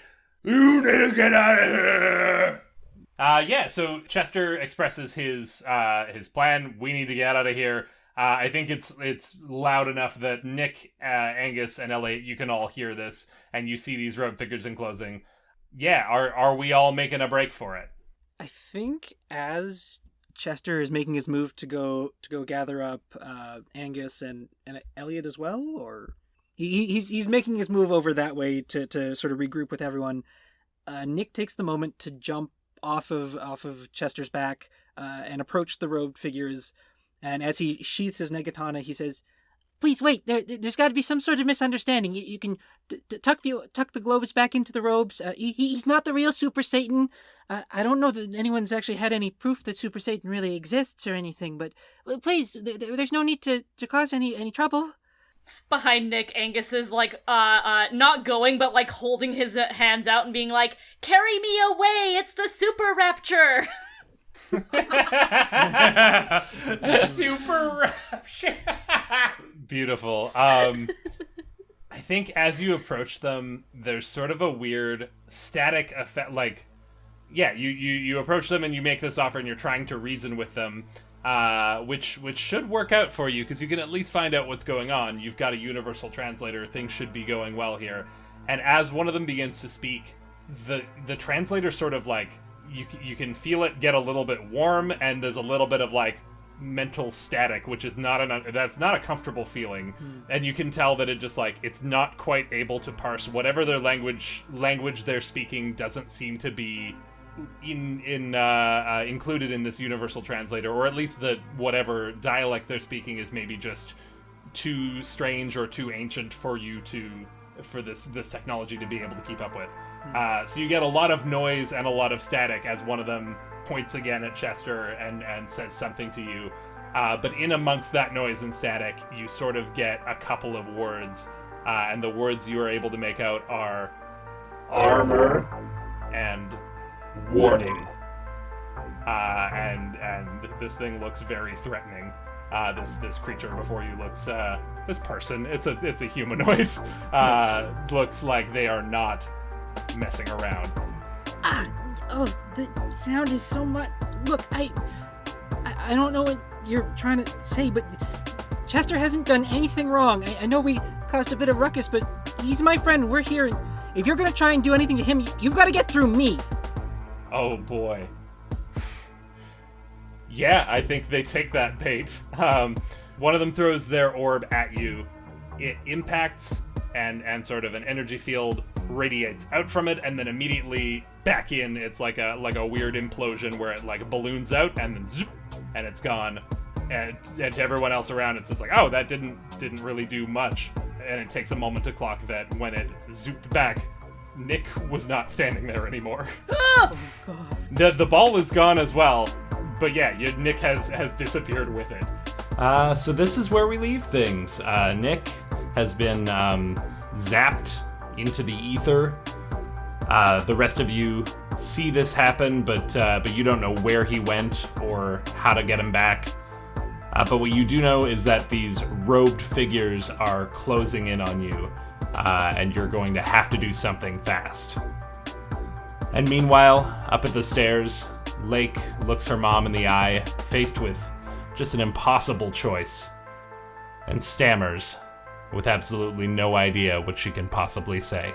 you need to get out of here. Yeah, so Chester expresses his plan. We need to get out of here. I think it's loud enough that Nick, Angus, and Elliott, you can all hear this, and you see these robe figures enclosing. Yeah, are we all making a break for it? I think as Chester is making his move to go gather up Angus and Elliott as well, or he's making his move over that way to sort of regroup with everyone. Nick takes the moment to jump off of Chester's back and approach the robed figures. And as he sheaths his negatana, he says, "Please wait. There's got to be some sort of misunderstanding. You can tuck the globes back into the robes. He's not the real Super Satan. I don't know that anyone's actually had any proof that Super Satan really exists or anything. But please, there's no need to cause any trouble." Behind Nick, Angus is like, not going, but like holding his hands out and being like, "Carry me away! It's the Super Rapture!" Super rapture. Beautiful. I think as you approach them, there's sort of a weird static effect. Like, yeah, you approach them and you make this offer and you're trying to reason with them, which should work out for you because you can at least find out what's going on. You've got a universal translator. Things should be going well here. And as one of them begins to speak, the translator sort of like, you can feel it get a little bit warm, and there's a little bit of like mental static, which is that's not a comfortable feeling. And you can tell that it just like it's not quite able to parse whatever their language they're speaking doesn't seem to be included in this universal translator, or at least the whatever dialect they're speaking is maybe just too strange or too ancient for this technology to be able to keep up with. So you get a lot of noise and a lot of static as one of them points again at Chester and says something to you. But in amongst that noise and static, you sort of get a couple of words. And the words you are able to make out are armor and warning. And this thing looks very threatening. This creature before you looks, this person, it's a humanoid, looks like they are not messing around. The sound is so much. Look, I don't know what you're trying to say, but Chester hasn't done anything wrong. I know we caused a bit of ruckus, but he's my friend. We're here. If you're gonna try and do anything to him, you've got to get through me. Oh boy. Yeah, I think they take that bait. One of them throws their orb at you. It impacts, and sort of an energy field radiates out from it, and then immediately back in. It's like a weird implosion where it like balloons out and then zoop, and it's gone. And to everyone else around, it's just like, oh, that didn't really do much. And it takes a moment to clock that when it zooped back, Nick was not standing there anymore. Oh, God. The ball is gone as well, but yeah, Nick has disappeared with it. So this is where we leave things. Nick has been zapped into the ether. The rest of you see this happen, but you don't know where he went or how to get him back. But what you do know is that these robed figures are closing in on you, and you're going to have to do something fast. And meanwhile, up at the stairs, Lake looks her mom in the eye, faced with just an impossible choice, and stammers with absolutely no idea what she can possibly say.